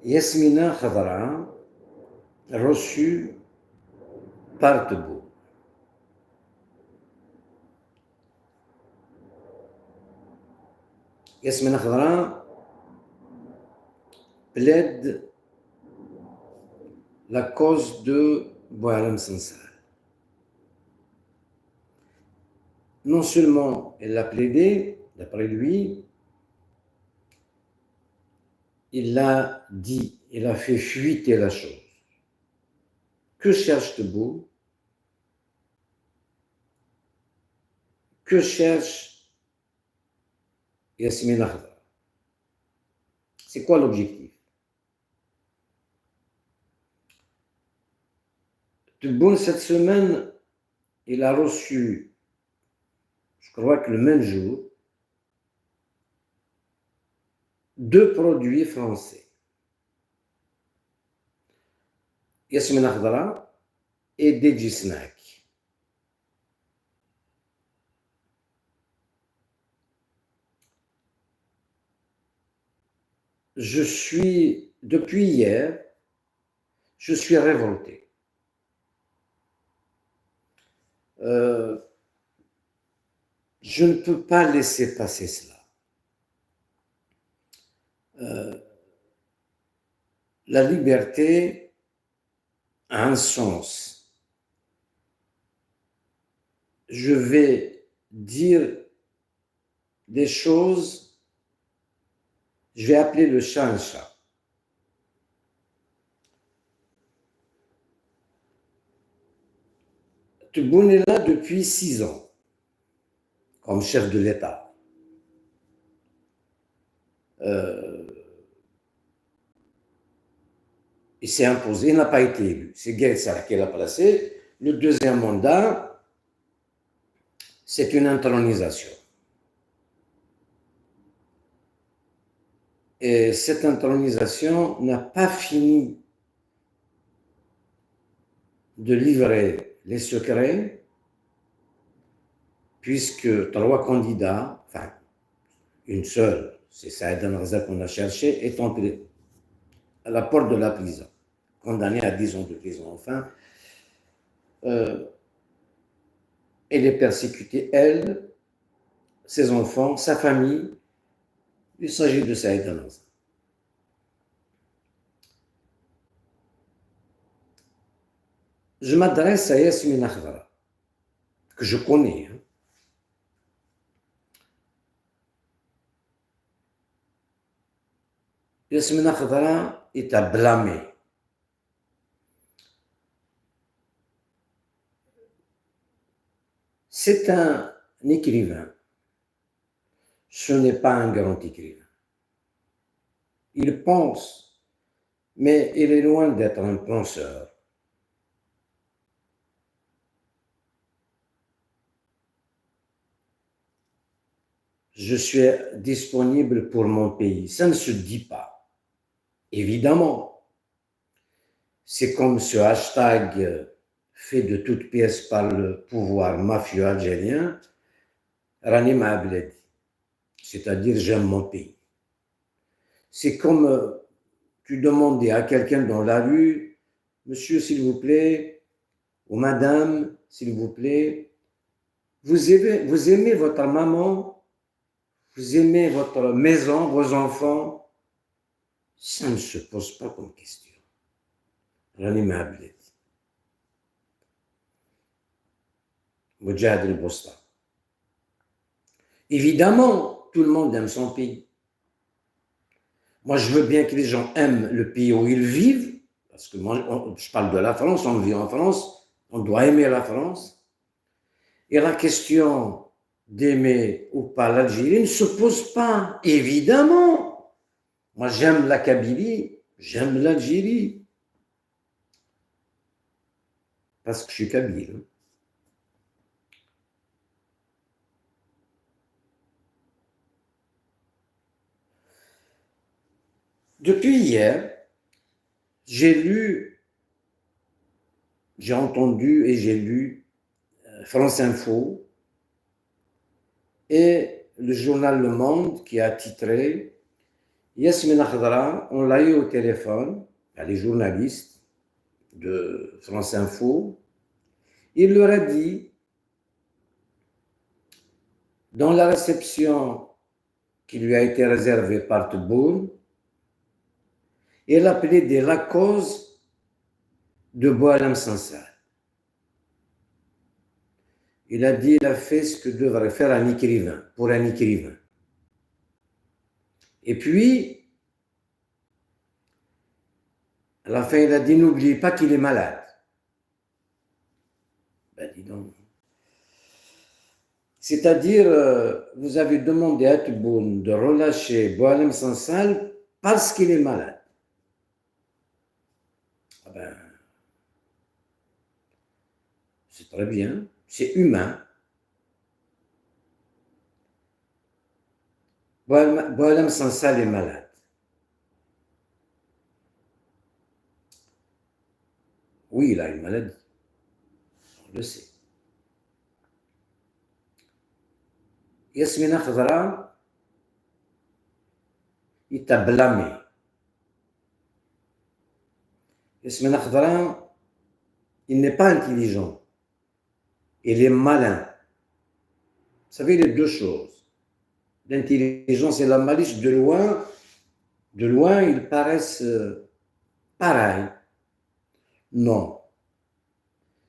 Yasmina Khadra, reçue par Tebboune. Yasmina Khadra plaide la cause de Boualem Sansal. Non seulement elle l'a plaidé, d'après lui, il l'a dit, il a fait fuiter la chose. Que cherche Tebboune? Que cherche Yasmina Khadra? C'est quoi l'objectif? Tebboune, cette semaine, il a reçu, je crois que le même jour, 2 produits français. Yasmina Khadra et Deji Snack. Depuis hier, je suis révolté. Je ne peux pas laisser passer cela. La liberté a un sens. Je vais dire des choses, je vais appeler le chat un chat. Tebboune est là depuis 6 ans, comme chef de l'État. Il s'est imposé, il n'a pas été élu. C'est Guelsa qui l'a placé. Le deuxième mandat, c'est une intronisation. Et cette intronisation n'a pas fini de livrer les secrets, puisque 3 candidats, enfin, une seule, c'est Saïd Al-Razak qu'on a cherché, est entré à la porte de la prison, condamné à 10 ans de prison. Enfin, elle est persécutée, elle, ses enfants, sa famille. Il s'agit de Saïd Al-Razak. Je m'adresse à Yasmina Khadra, que je connais. Yasmina Khadra est à blâmer. C'est un écrivain. Ce n'est pas un grand écrivain. Il pense, mais il est loin d'être un penseur. Je suis disponible pour mon pays. Ça ne se dit pas. Évidemment, c'est comme ce hashtag fait de toutes pièces par le pouvoir mafieux algérien, Rani Maabledi, c'est-à-dire j'aime mon pays. C'est comme tu demandais à quelqu'un dans la rue, monsieur, s'il vous plaît, ou madame, s'il vous plaît, vous aimez votre maman, vous aimez votre maison, vos enfants, ça ne se pose pas comme question. Rani Maabledi. Mujahid al-Bosta. Évidemment, tout le monde aime son pays. Moi, je veux bien que les gens aiment le pays où ils vivent, parce que moi, je parle de la France, on vit en France, on doit aimer la France. Et la question d'aimer ou pas l'Algérie ne se pose pas, évidemment. Moi, j'aime la Kabylie, j'aime l'Algérie, parce que je suis kabyle. Depuis hier, j'ai entendu et j'ai lu France Info et le journal Le Monde qui a titré Yasmina Khadra, on l'a eu au téléphone, les journalistes de France Info. Il leur a dit, dans la réception qui lui a été réservée par Tebboune, il appelait de la cause de Boualem Sansal. Il a dit, il a fait ce que devrait faire un écrivain, pour un écrivain. Et puis, à la fin, il a dit, n'oubliez pas qu'il est malade. Ben, dis donc. C'est-à-dire, vous avez demandé à Tebboune de relâcher Boualem Sansal parce qu'il est malade. Ah ben, c'est très bien, c'est humain. Boualem Sansal est malade. Oui, il a une maladie. On le sait. Yasmina Khadra, il t'a blâmé. Yasmina Khadra, il n'est pas intelligent. Il est malin. Vous savez les deux choses. L'intelligence et la malice, de loin, ils paraissent pareils. Non,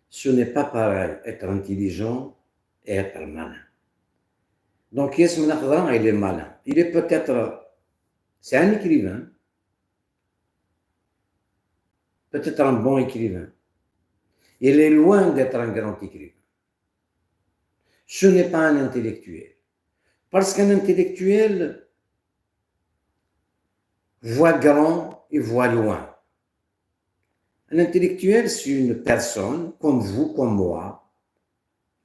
ce n'est pas pareil être intelligent et être malin. Donc Yasmina Khadra, il est malin. Il est peut-être, c'est un écrivain, peut-être un bon écrivain. Il est loin d'être un grand écrivain. Ce n'est pas un intellectuel. Parce qu'un intellectuel voit grand et voit loin. Un intellectuel, c'est une personne, comme vous, comme moi,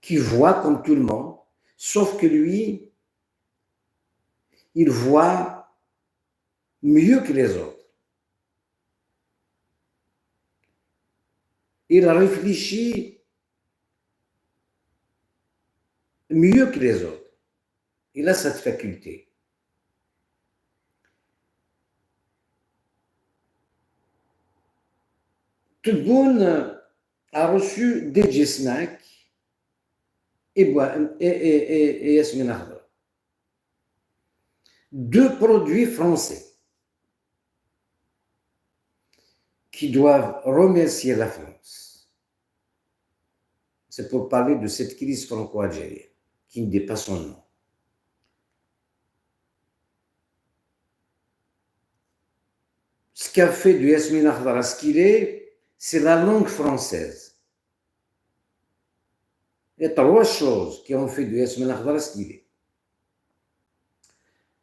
qui voit comme tout le monde, sauf que lui, il voit mieux que les autres. Il réfléchit mieux que les autres. Il a cette faculté. Tebboune a reçu Deji Snack et Yasmina Khadra. Deux produits français qui doivent remercier la France. C'est pour parler de cette crise franco-algérienne qui ne dit pas son nom. Ce qu'a fait de Yasmina Khadra ce qu'il est, c'est la langue française. Il y a trois choses qui ont fait de Yasmina Khadra ce qu'il est.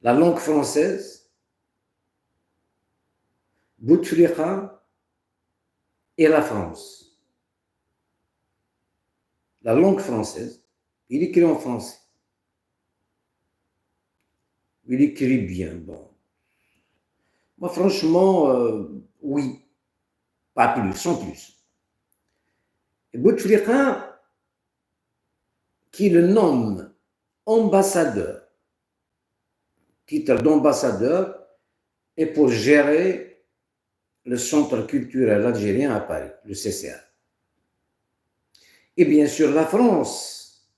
La langue française, Bouteflika et la France. La langue française, il écrit en français. Il écrit bien, bon. Moi, franchement, oui, pas plus, sans plus. Et Bouteflika, qui le nomme ambassadeur, titre d'ambassadeur, et pour gérer le centre culturel algérien à Paris, le CCA. Et bien sûr, la France,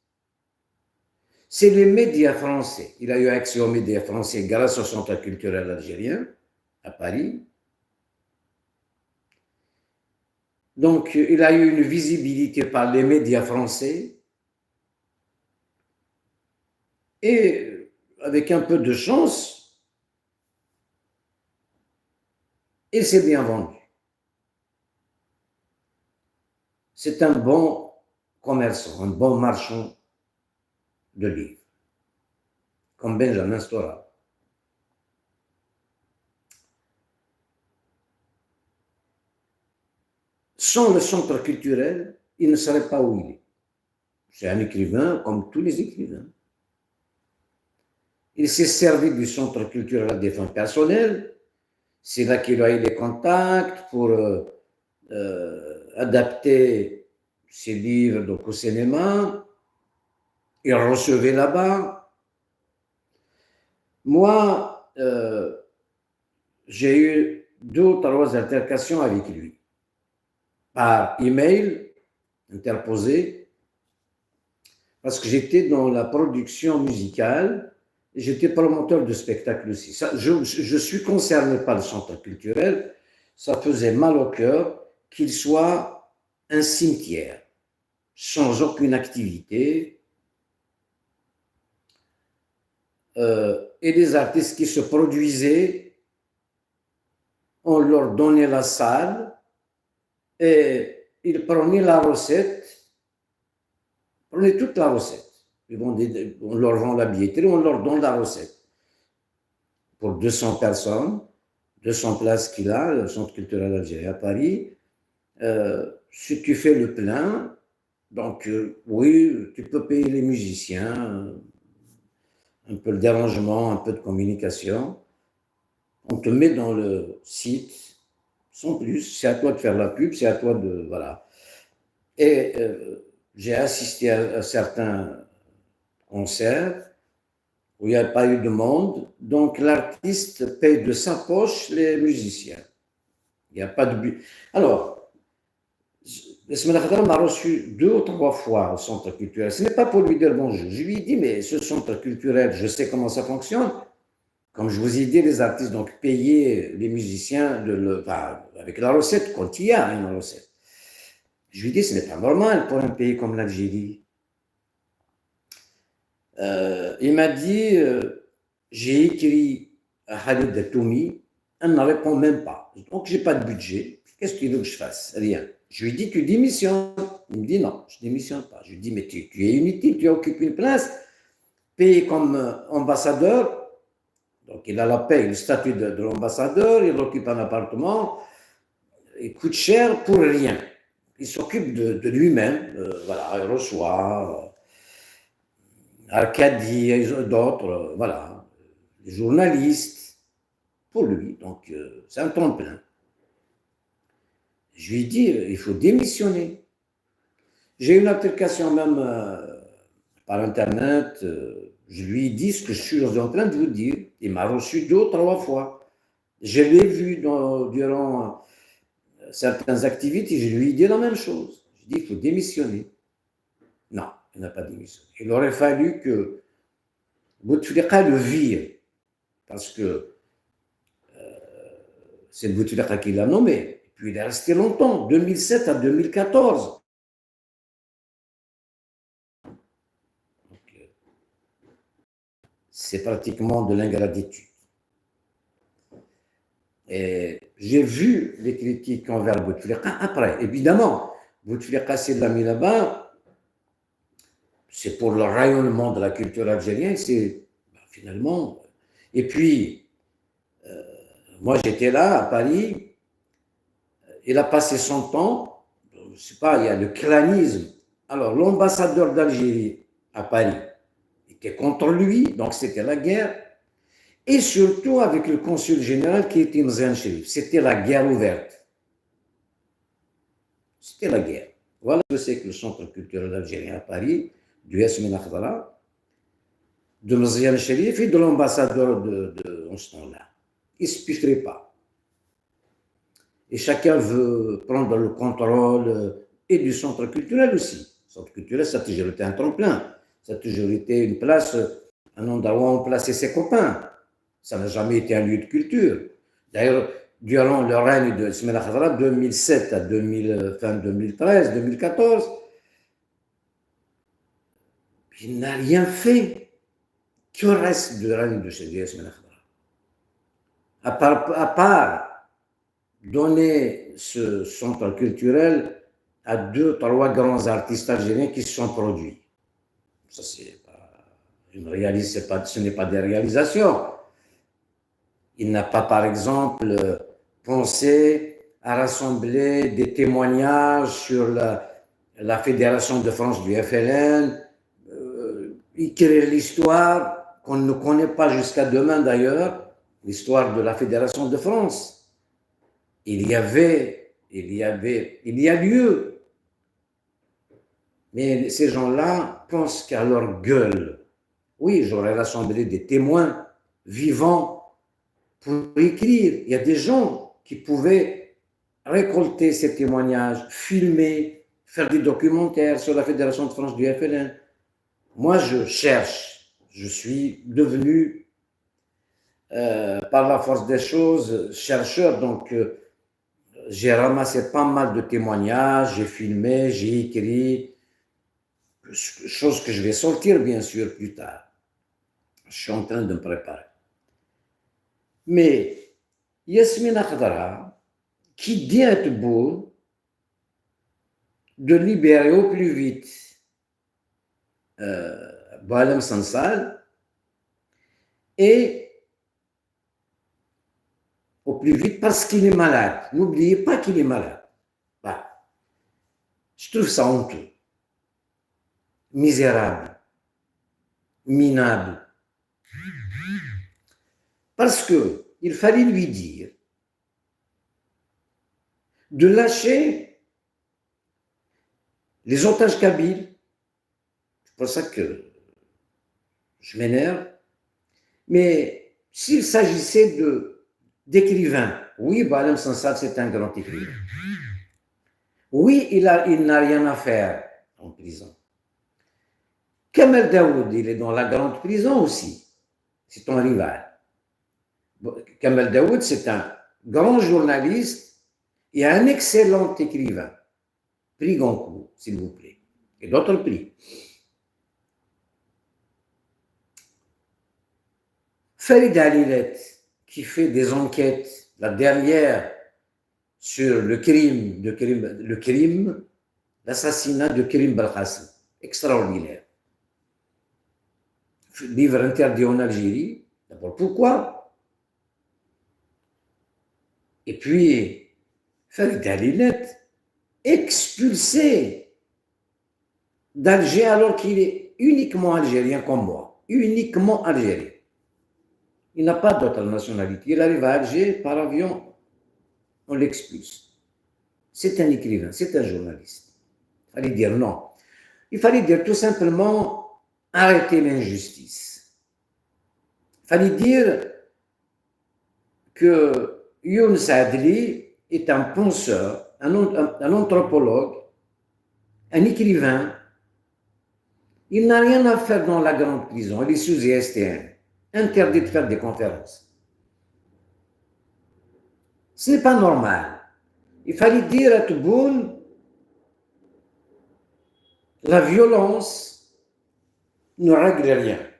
c'est les médias français. Il a eu accès aux médias français grâce au centre culturel algérien à Paris. Donc, il a eu une visibilité par les médias français. Et avec un peu de chance, il s'est bien vendu. C'est un bon commerçant, un bon marchand de livres, comme Benjamin Stora. Sans le centre culturel, il ne serait pas où il est. C'est un écrivain comme tous les écrivains. Il s'est servi du centre culturel à des fins personnelles. C'est là qu'il a eu les contacts pour adapter ses livres donc, au cinéma. Il recevait là-bas. Moi, j'ai eu 2 ou 3 altercations avec lui, par email interposé, parce que j'étais dans la production musicale, et j'étais promoteur de spectacle aussi. Ça, je suis concerné par le centre culturel, ça faisait mal au cœur qu'il soit un cimetière, sans aucune activité, et les artistes qui se produisaient, on leur donnait la salle et ils prenaient la recette, prenaient toute la recette. On leur vend la billetterie, on leur donne la recette. Pour 200 personnes, 200 places qu'il a, le Centre culturel algérien à Paris, si tu fais le plein, donc oui, tu peux payer les musiciens, un peu le dérangement, un peu de communication. On te met dans le site, sans plus, c'est à toi de faire la pub, c'est à toi de... Voilà. Et j'ai assisté à certains concerts où il n'y a pas eu de monde, donc l'artiste paye de sa poche les musiciens. Il n'y a pas de but. Alors, Ismaël Khadra m'a reçu 2 ou 3 fois au centre culturel. Ce n'est pas pour lui dire bonjour. Je lui ai dit, mais ce centre culturel, je sais comment ça fonctionne. Comme je vous ai dit, les artistes, donc payer les musiciens avec la recette, quand il y a une recette. Je lui ai dit, ce n'est pas normal pour un pays comme l'Algérie. Il m'a dit, j'ai écrit à Khalid Datoumi, elle ne répond même pas. Donc, je n'ai pas de budget. Qu'est-ce que tu veux que je fasse? Rien. Je lui dis, tu démissionnes. Il me dit, non, je ne démissionne pas. Je lui dis, mais tu es inutile, tu occupes une place, payé comme ambassadeur. Donc, il a la paye, le statut de l'ambassadeur, il occupe un appartement, il coûte cher pour rien. Il s'occupe de lui-même, voilà, il reçoit Arcadie et d'autres, voilà, les journalistes, pour lui. Donc, c'est un temps plein. Je lui ai dit, il faut démissionner. J'ai eu une altercation même par Internet. Je lui ai dit ce que je suis en train de vous dire. Il m'a reçu 2 ou 3 fois. Je l'ai vu durant certaines activités. Je lui ai dit la même chose. Je lui ai dit, il faut démissionner. Non, il n'a pas démissionné. Il aurait fallu que Bouteflika le vire. Parce que c'est Bouteflika qui l'a nommé. Et puis il est resté longtemps, 2007 à 2014. C'est pratiquement de l'ingratitude. Et j'ai vu les critiques envers Bouteflika après. Évidemment, Bouteflika s'est mis là-bas, c'est pour le rayonnement de la culture algérienne, c'est finalement. Et puis, moi j'étais là à Paris, il a passé son temps, je ne sais pas, il y a le clanisme. Alors, l'ambassadeur d'Algérie à Paris était contre lui, donc c'était la guerre. Et surtout avec le consul général qui était Mzan Sherif. C'était la guerre ouverte. C'était la guerre. Voilà, je sais que le Centre culturel algérien à Paris, du Yasmine Akhdara, de Mzan Sherif et de l'ambassadeur en ce temps-là. Ils ne se pifferaient pas. Et chacun veut prendre le contrôle et du centre culturel aussi. Le centre culturel, ça a toujours été un tremplin. Ça a toujours été une place, un endroit où on plaçait ses copains. Ça n'a jamais été un lieu de culture. D'ailleurs, durant le règne de Ismaël Khadra, 2007 à fin 2013, 2014, il n'a rien fait. Que reste du règne de Ismaël Khadra à part donner ce centre culturel à 2, 3 grands artistes algériens qui se sont produits. Ça, ce n'est pas des réalisations. Il n'a pas, par exemple, pensé à rassembler des témoignages sur la Fédération de France du FLN, écrire l'histoire qu'on ne connaît pas jusqu'à demain d'ailleurs, l'histoire de la Fédération de France. Il y a lieu. Mais ces gens-là pensent qu'à leur gueule. Oui, j'aurais rassemblé des témoins vivants pour écrire. Il y a des gens qui pouvaient récolter ces témoignages, filmer, faire des documentaires sur la Fédération de France du FLN. Moi, je cherche. Je suis devenu, par la force des choses, chercheur. Donc, j'ai ramassé pas mal de témoignages, j'ai filmé, j'ai écrit, chose que je vais sortir, bien sûr, plus tard. Je suis en train de me préparer. Mais Yasmina Khadra, qui dit à Tebboune de libérer au plus vite Boualem Sansal et au plus vite parce qu'il est malade. N'oubliez pas qu'il est malade. Bah, je trouve ça honteux, misérable, minable. Parce qu'il fallait lui dire de lâcher les otages kabyles. C'est pour ça que je m'énerve. Mais s'il s'agissait d'écrivains, oui, Boualem Sansal, c'est un grand écrivain. Oui, il n'a rien à faire en prison. Kamel Daoud, il est dans la grande prison aussi. C'est ton rival. Kamel Daoud, c'est un grand journaliste et un excellent écrivain. Prix Goncourt, s'il vous plaît. Et d'autres prix. Farid Halilet, qui fait des enquêtes, la dernière sur le crime, l'assassinat de Karim Belkacem. Extraordinaire. Livre interdit en Algérie. D'abord, pourquoi? Et puis, Farid Halilet, expulsé d'Alger alors qu'il est uniquement algérien comme moi. Uniquement algérien. Il n'a pas d'autre nationalité. Il arrive à Alger par avion, on l'expulse. C'est un écrivain, c'est un journaliste. Il fallait dire non. Il fallait dire tout simplement arrêter l'injustice. Il fallait dire que Younes Adli est un penseur, un anthropologue, un écrivain. Il n'a rien à faire dans la grande prison. Il est sous ISTN, interdit de faire des conférences. Ce n'est pas normal. Il fallait dire à Tebboune, la violence ne règle rien.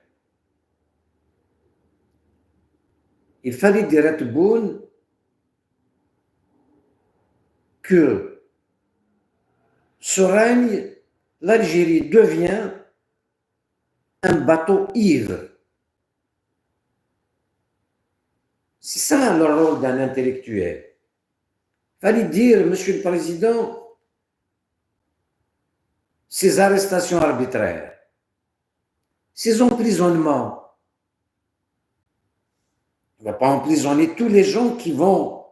Il fallait dire à Tebboune que ce règne, l'Algérie devient un bateau ivre. C'est ça le rôle d'un intellectuel. Il fallait dire, Monsieur le Président, ces arrestations arbitraires, ces emprisonnements, on ne va pas emprisonner tous les gens qui vont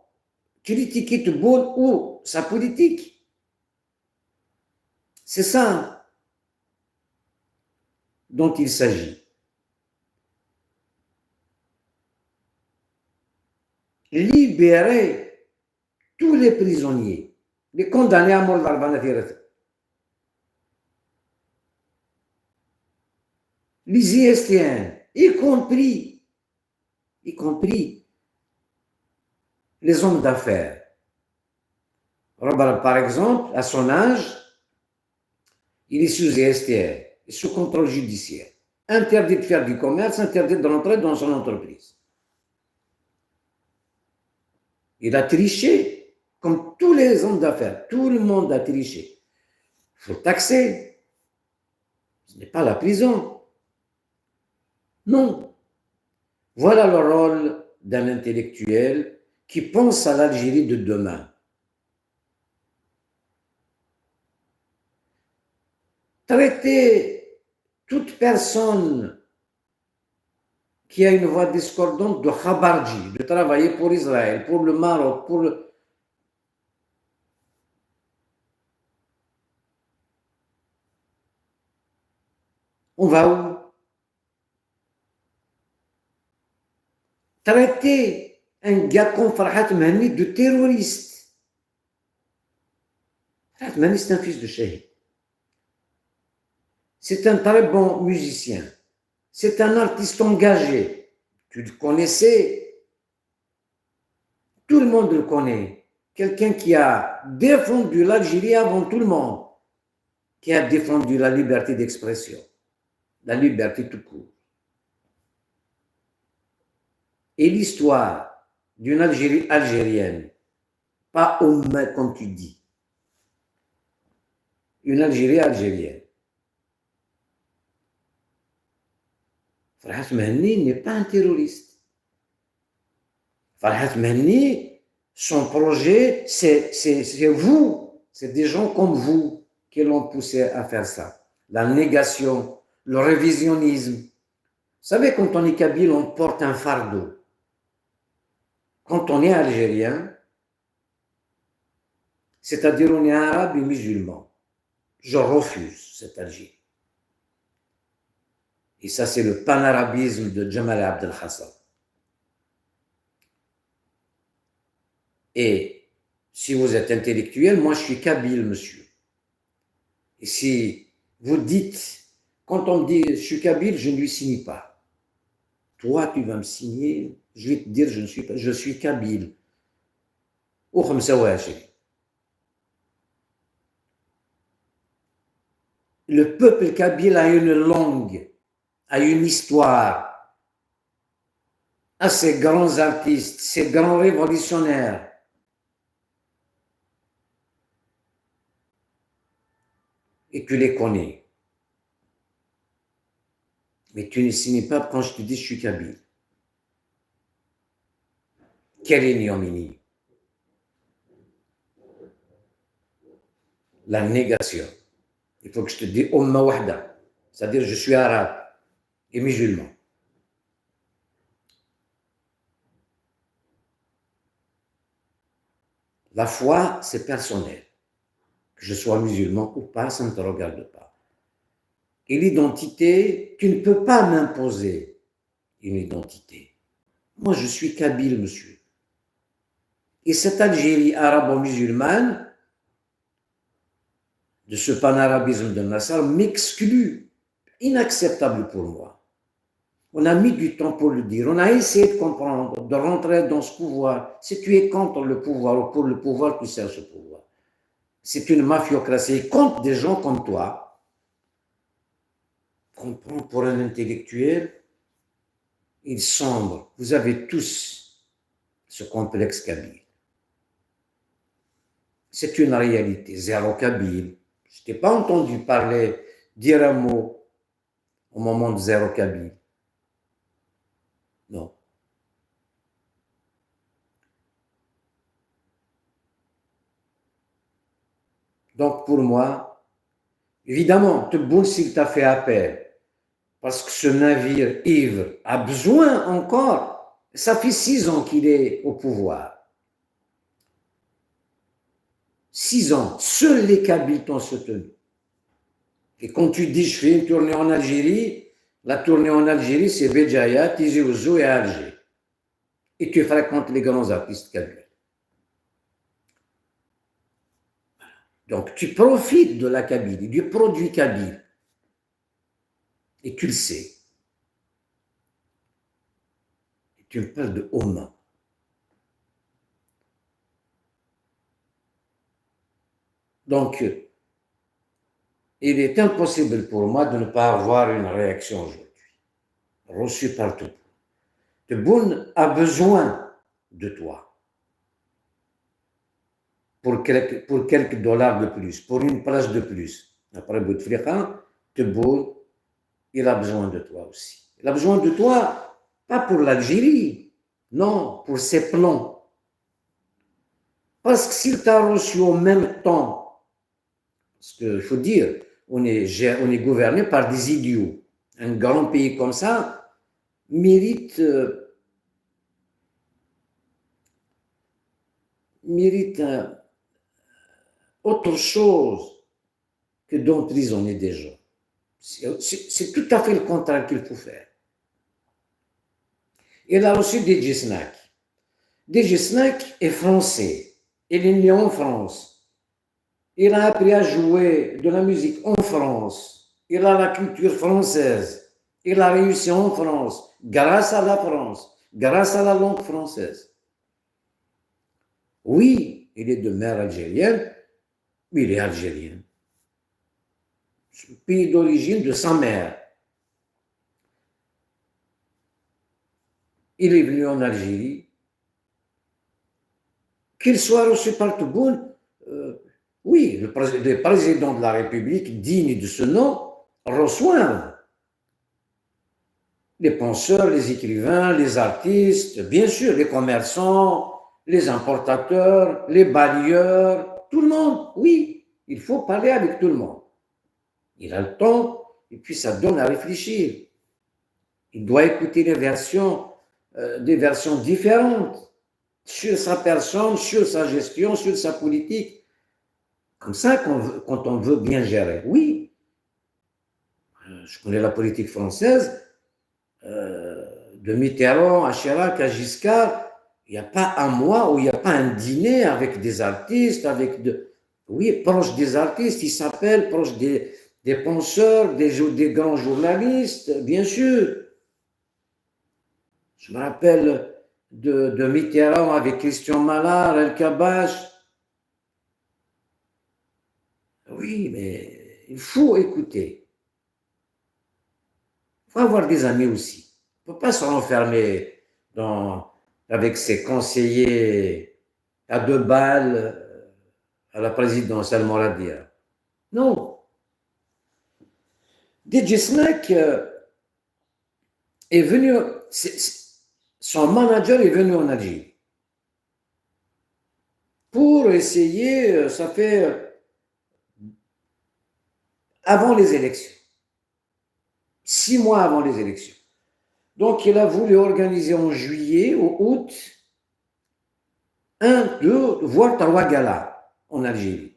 critiquer Tebboune ou sa politique. C'est ça dont il s'agit. Libérer tous les prisonniers, les condamnés à mort d'Arbanatirat. Les ISTN, y compris les hommes d'affaires. Par exemple, à son âge, il est sous ISTN, sous contrôle judiciaire. Interdit de faire du commerce, interdit de rentrer dans son entreprise. Il a triché, comme tous les hommes d'affaires. Tout le monde a triché. Il faut taxer. Ce n'est pas la prison. Non. Voilà le rôle d'un intellectuel qui pense à l'Algérie de demain. Traiter toute personne qui a une voix discordante de Khabarji, de travailler pour Israël, pour le Maroc, pour le... On va où? Traiter un gars comme Farhat Mahni de terroriste. Farhat Mahni, c'est un fils de shahid. C'est un très bon musicien. C'est un artiste engagé. Tu le connaissais. Tout le monde le connaît. Quelqu'un qui a défendu l'Algérie avant tout le monde, qui a défendu la liberté d'expression, la liberté tout court. Et l'histoire d'une Algérie algérienne, pas Oumma comme tu dis, une Algérie algérienne. Farhat Mahni n'est pas un terroriste. Farhat Mahni, son projet, c'est vous, c'est des gens comme vous qui l'ont poussé à faire ça. La négation, le révisionnisme. Vous savez, quand on est kabyle, on porte un fardeau. Quand on est algérien, c'est-à-dire on est arabe et musulman, je refuse cette Algérie. Et ça, c'est le panarabisme de Jamal Abdel Hassan. Et si vous êtes intellectuel, moi je suis kabyle, monsieur. Et si vous dites, quand on me dit je suis kabyle, je ne lui signe pas. Toi, tu vas me signer, je vais te dire je suis kabyle. Le peuple kabyle a une langue, a une histoire, a ses grands artistes, ses grands révolutionnaires. Et tu les connais. Mais tu ne signes pas quand je te dis je suis kabyle. Quelle ignominie. La négation. Il faut que je te dise Umma Wahda, c'est-à-dire je suis arabe et musulman. La foi, c'est personnel. Que je sois musulman ou pas, ça ne te regarde pas. Et l'identité, tu ne peux pas m'imposer une identité. Moi, je suis kabyle, monsieur. Et cette Algérie arabo-musulmane, de ce panarabisme de Nasser, m'exclut. Inacceptable pour moi. On a mis du temps pour le dire. On a essayé de comprendre, de rentrer dans ce pouvoir. Si tu es contre le pouvoir ou pour le pouvoir, tu sers ce pouvoir. C'est une mafiocratie contre des gens comme toi, qu'on prend pour un intellectuel. Il sombre. Vous avez tous ce complexe kabyle. C'est une réalité. Zéro kabyle. Je t'ai pas entendu dire un mot au moment de zéro kabyle. Non. Donc pour moi, évidemment, Tebboune, s'il t'a fait appel, parce que ce navire ivre a besoin encore, ça fait 6 ans qu'il est au pouvoir. 6 ans, seuls les Kabyles t'ont soutenu. Et quand tu dis je fais une tournée en Algérie, la tournée en Algérie, c'est Béjaïa, Tizi Ouzou et Alger. Et tu fréquentes les grands artistes kabyles. Donc tu profites de la Kabylie, du produit kabyle. Et tu le sais. Et tu me parles de Oman. Donc, il est impossible pour moi de ne pas avoir une réaction aujourd'hui, reçue partout. Tebboune a besoin de toi pour quelques dollars de plus, pour une place de plus. Après Bouteflika, Tebboune, il a besoin de toi aussi. Il a besoin de toi, pas pour l'Algérie, non, pour ses plans. Parce que s'il t'a reçu en même temps, parce qu'il faut dire, on est gouverné par des idiots. Un grand pays comme ça mérite autre chose que d'emprisonner des gens. C'est tout à fait le contraire qu'il faut faire. Il a reçu des Djesnak. DJ Snake est français. Il est né en France. Il a appris à jouer de la musique en France. Il a la culture française. Il a réussi en France grâce à la France, grâce à la langue française. Oui, il est de mère algérienne, mais il est algérien. Pays d'origine de sa mère. Il est venu en Algérie. Qu'il soit reçu par Tebboune, oui, le président de la République, digne de ce nom, reçoit les penseurs, les écrivains, les artistes, bien sûr, les commerçants, les importateurs, les balayeurs, tout le monde, oui, il faut parler avec tout le monde. Il a le temps et puis ça donne à réfléchir. Il doit écouter des versions différentes sur sa personne, sur sa gestion, sur sa politique. Comme ça, quand on veut bien gérer. Oui, je connais la politique française, de Mitterrand à Chirac à Giscard, il n'y a pas un mois où il n'y a pas un dîner avec des artistes, oui, proche des artistes, ils s'appellent proche des penseurs, des grands journalistes, bien sûr. Je me rappelle de Mitterrand avec Christian Mallard, El Kabbach. Oui, mais il faut écouter. Il faut avoir des amis aussi. On ne peut pas se renfermer avec ses conseillers à 2 balles à la présidence Al-Moradia. Non. DJ Snake est venu, son manager est venu en Algérie pour essayer, ça fait avant les élections, 6 mois avant les élections. Donc, il a voulu organiser en juillet ou août 1, 2, voire 3 galas en Algérie.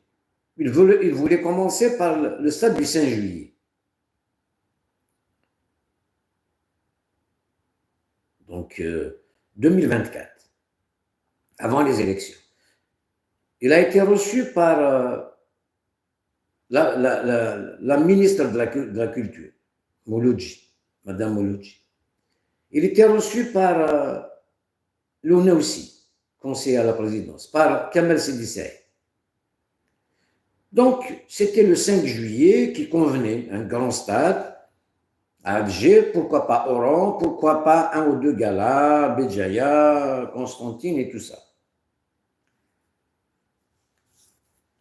Il voulait commencer par le stade du 5 juillet. Donc, 2024, avant les élections. Il a été reçu par la ministre de la Culture, Mouloudji, Madame Mouloudji. Il était reçu par l'ONUSI, conseiller à la présidence, par Kamel Sédissé. Donc, c'était le 5 juillet qui convenait, un grand stade, à Alger, pourquoi pas Oran, pourquoi pas 1 ou 2 galas, Béjaïa, Constantine et tout ça.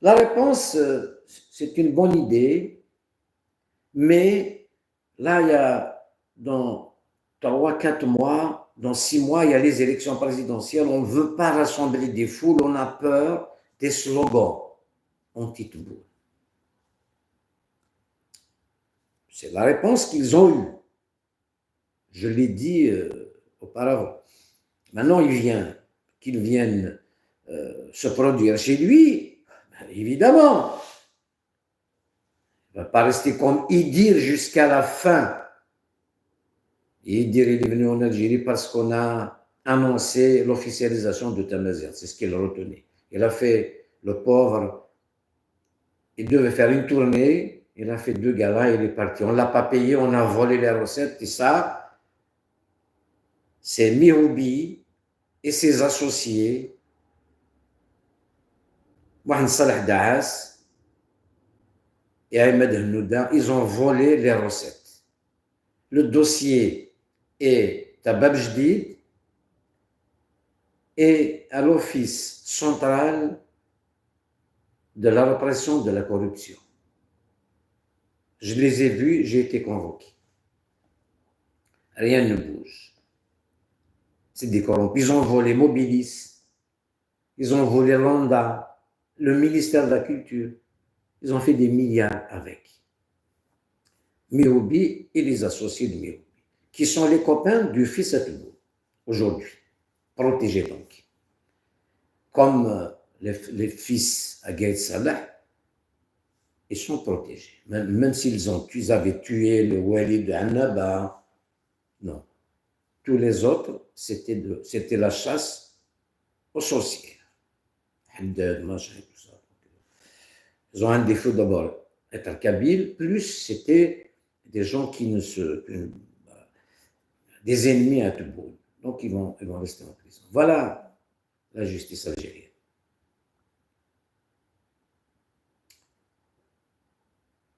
La réponse, c'est une bonne idée, mais là, il y a dans 3-4 mois, dans 6 mois, il y a les élections présidentielles. On ne veut pas rassembler des foules, on a peur des slogans anti-Tebboune. C'est la réponse qu'ils ont eue. Je l'ai dit auparavant. Maintenant, qu'ils viennent se produire chez lui, ben, évidemment. Il ne va pas rester comme Idir jusqu'à la fin. Idir, il est venu en Algérie parce qu'on a annoncé l'officialisation de Tamazight. C'est ce qu'il retenait. Il a fait le pauvre. Il devait faire une tournée. Il a fait 2 galas, il est parti. On ne l'a pas payé, on a volé les recettes. Et ça, c'est Mihoubi et ses associés, Mohamed Salah Daas et Ahmed Hennouda, ils ont volé les recettes. Le dossier est à Bab Jdid et à l'Office central de la répression de la corruption. Je les ai vus, j'ai été convoqué. Rien ne bouge. C'est des corrompus. Ils ont volé Mobilis, ils ont volé Rwanda, le ministère de la Culture. Ils ont fait des milliards avec. Mihoubi et les associés de Mihoubi, qui sont les copains du fils à Tebboune, aujourd'hui, protégés donc. Comme les fils à Gaïd Salah, ils sont protégés. Même s'ils avaient tué le Walid de Annaba, non. Tous les autres, c'était la chasse aux sorcières. Haddad, machin, tout ça. Ils ont un défaut d'abord, être kabyle, plus c'était des gens qui ne se. Des ennemis à Tebboune. Donc ils vont rester en prison. Voilà la justice algérienne.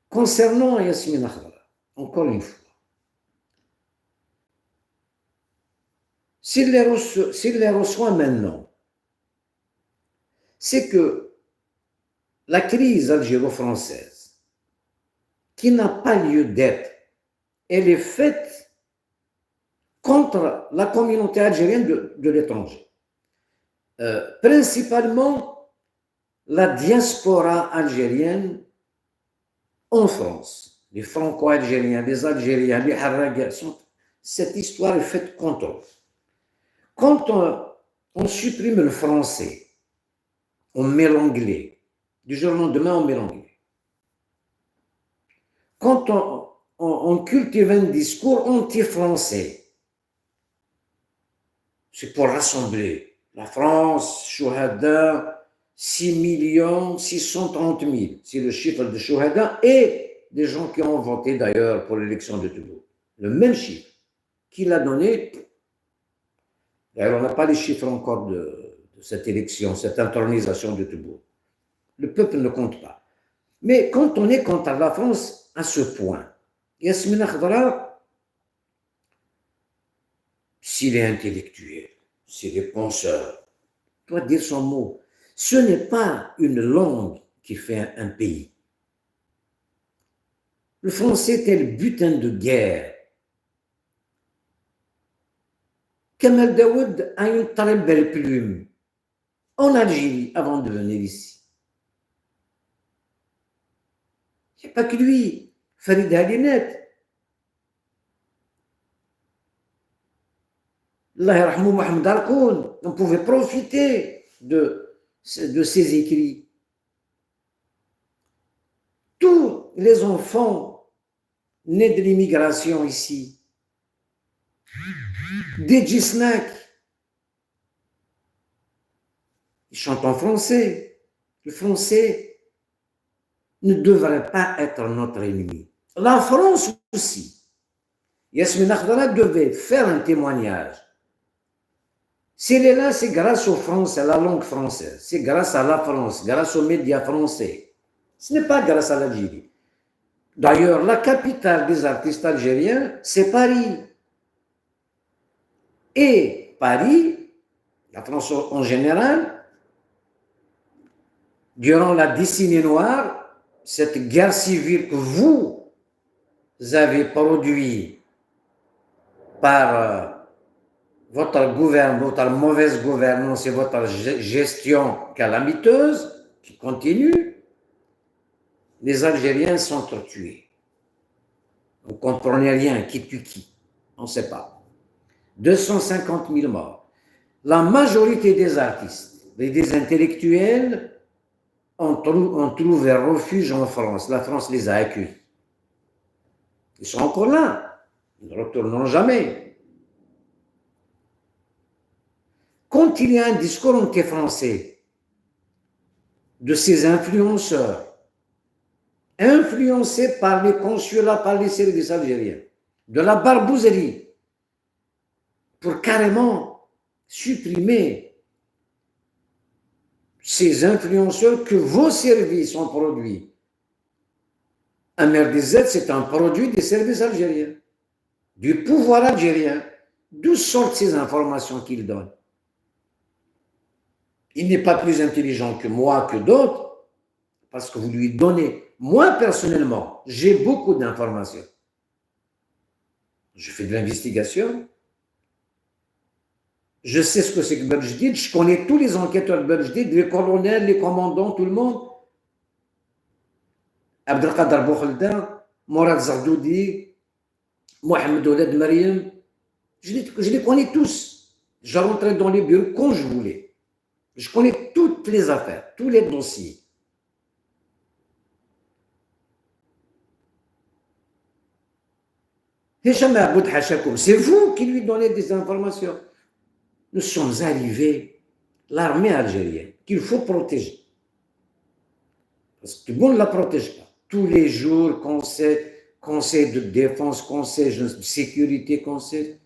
Concernant Yasmine Akhdara, encore une fois, s'il les reçoit maintenant, c'est que la crise algéro-française, qui n'a pas lieu d'être, elle est faite contre la communauté algérienne de l'étranger. Principalement la diaspora algérienne en France. Les franco-algériens, les Algériens, les Harragas, cette histoire est faite contre eux. Quand on supprime le français, on met l'anglais. Du jour au lendemain, on met l'anglais. Quand on cultive un discours anti-français, c'est pour rassembler la France, Chouhada, 6 630 000. C'est le chiffre de Chouhada et des gens qui ont voté d'ailleurs pour l'élection de Tebboune. Le même chiffre qu'il a donné. D'ailleurs, on n'a pas les chiffres encore de cette élection, cette intronisation de Tebboune. Le peuple ne compte pas. Mais quand on est contre la France à ce point, Yasmine Akhdara, s'il est intellectuel, s'il est penseur, doit dire son mot. Ce n'est pas une langue qui fait un pays. Le français est le butin de guerre. Kamel Daoud a une très belle plume en Algérie avant de venir ici. Il n'y a pas que lui, Farid Halinet. Allah yarhamou Mohamed Harkoun, on pouvait profiter de ses écrits. Tous les enfants nés de l'immigration ici, des Djisnak, ils chantent en français. Le français ne devrait pas être notre ennemi. La France aussi. Yasmine Akhdara devait faire un témoignage. S'il est là, c'est grâce aux Français, à la langue française. C'est grâce à la France, grâce aux médias français. Ce n'est pas grâce à l'Algérie. D'ailleurs, la capitale des artistes algériens, c'est Paris. Et Paris, la France en général, durant la décennie noire, cette guerre civile que vous avez produite par votre mauvaise gouvernance et votre gestion calamiteuse qui continue, les Algériens sont tués. Vous ne comprenez rien, qui tue qui, on ne sait pas. 250 000 morts. La majorité des artistes et des intellectuels ont trouvé refuge en France. La France les a accueillis. Ils sont encore là. Ils ne retourneront jamais. Quand il y a un discours anti-français de ces influenceurs, influencés par les consulats, par les services algériens, de la barbouzerie, pour carrément supprimer ces influenceurs que vos services ont produits. Un MRDZ, c'est un produit des services algériens, du pouvoir algérien. D'où sortent ces informations qu'il donne? Il n'est pas plus intelligent que moi, que d'autres, parce que vous lui donnez. Moi, personnellement, j'ai beaucoup d'informations. Je fais de l'investigation. Je sais ce que c'est que Beljdid. Je connais tous les enquêteurs de Beljdid, les colonels, les commandants, tout le monde. Abdelkader Boukhelda, Mourad Zardoudi, Mohamed Ouled Mariam. Je les connais tous. Je rentrais dans les bureaux quand je voulais. Je connais toutes les affaires, tous les dossiers. C'est vous qui lui donnez des informations. Nous sommes arrivés. l'armée algérienne, qu'il faut protéger. Parce que bon ne la protège pas. Tous les jours, conseil de défense, conseil de sécurité, conseil.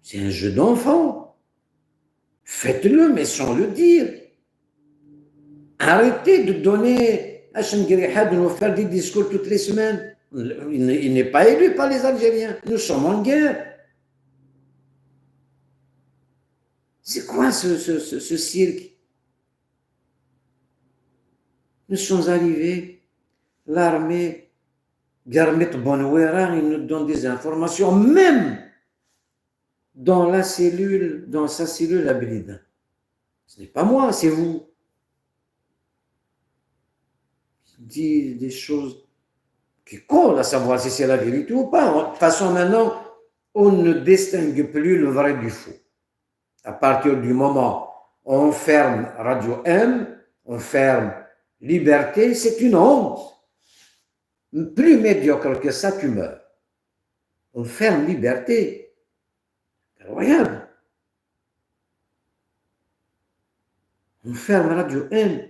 C'est un jeu d'enfant. Faites-le, mais sans le dire. Arrêtez de donner à Chengueriha de nous faire des discours toutes les semaines. Il n'est pas élu par les Algériens. Nous sommes en guerre. C'est quoi ce cirque? Nous sommes arrivés, l'armée, Garmet Bonouera, il nous donne des informations, même dans sa cellule à Blida. Ce n'est pas moi, c'est vous. Il dit des choses qui collent à savoir si c'est la vérité ou pas. De toute façon, maintenant, on ne distingue plus le vrai du faux. À partir du moment où on ferme Radio M, on ferme Liberté, c'est une honte. Plus médiocre que ça, tu meurs. On ferme Liberté. Incroyable. On ferme Radio M.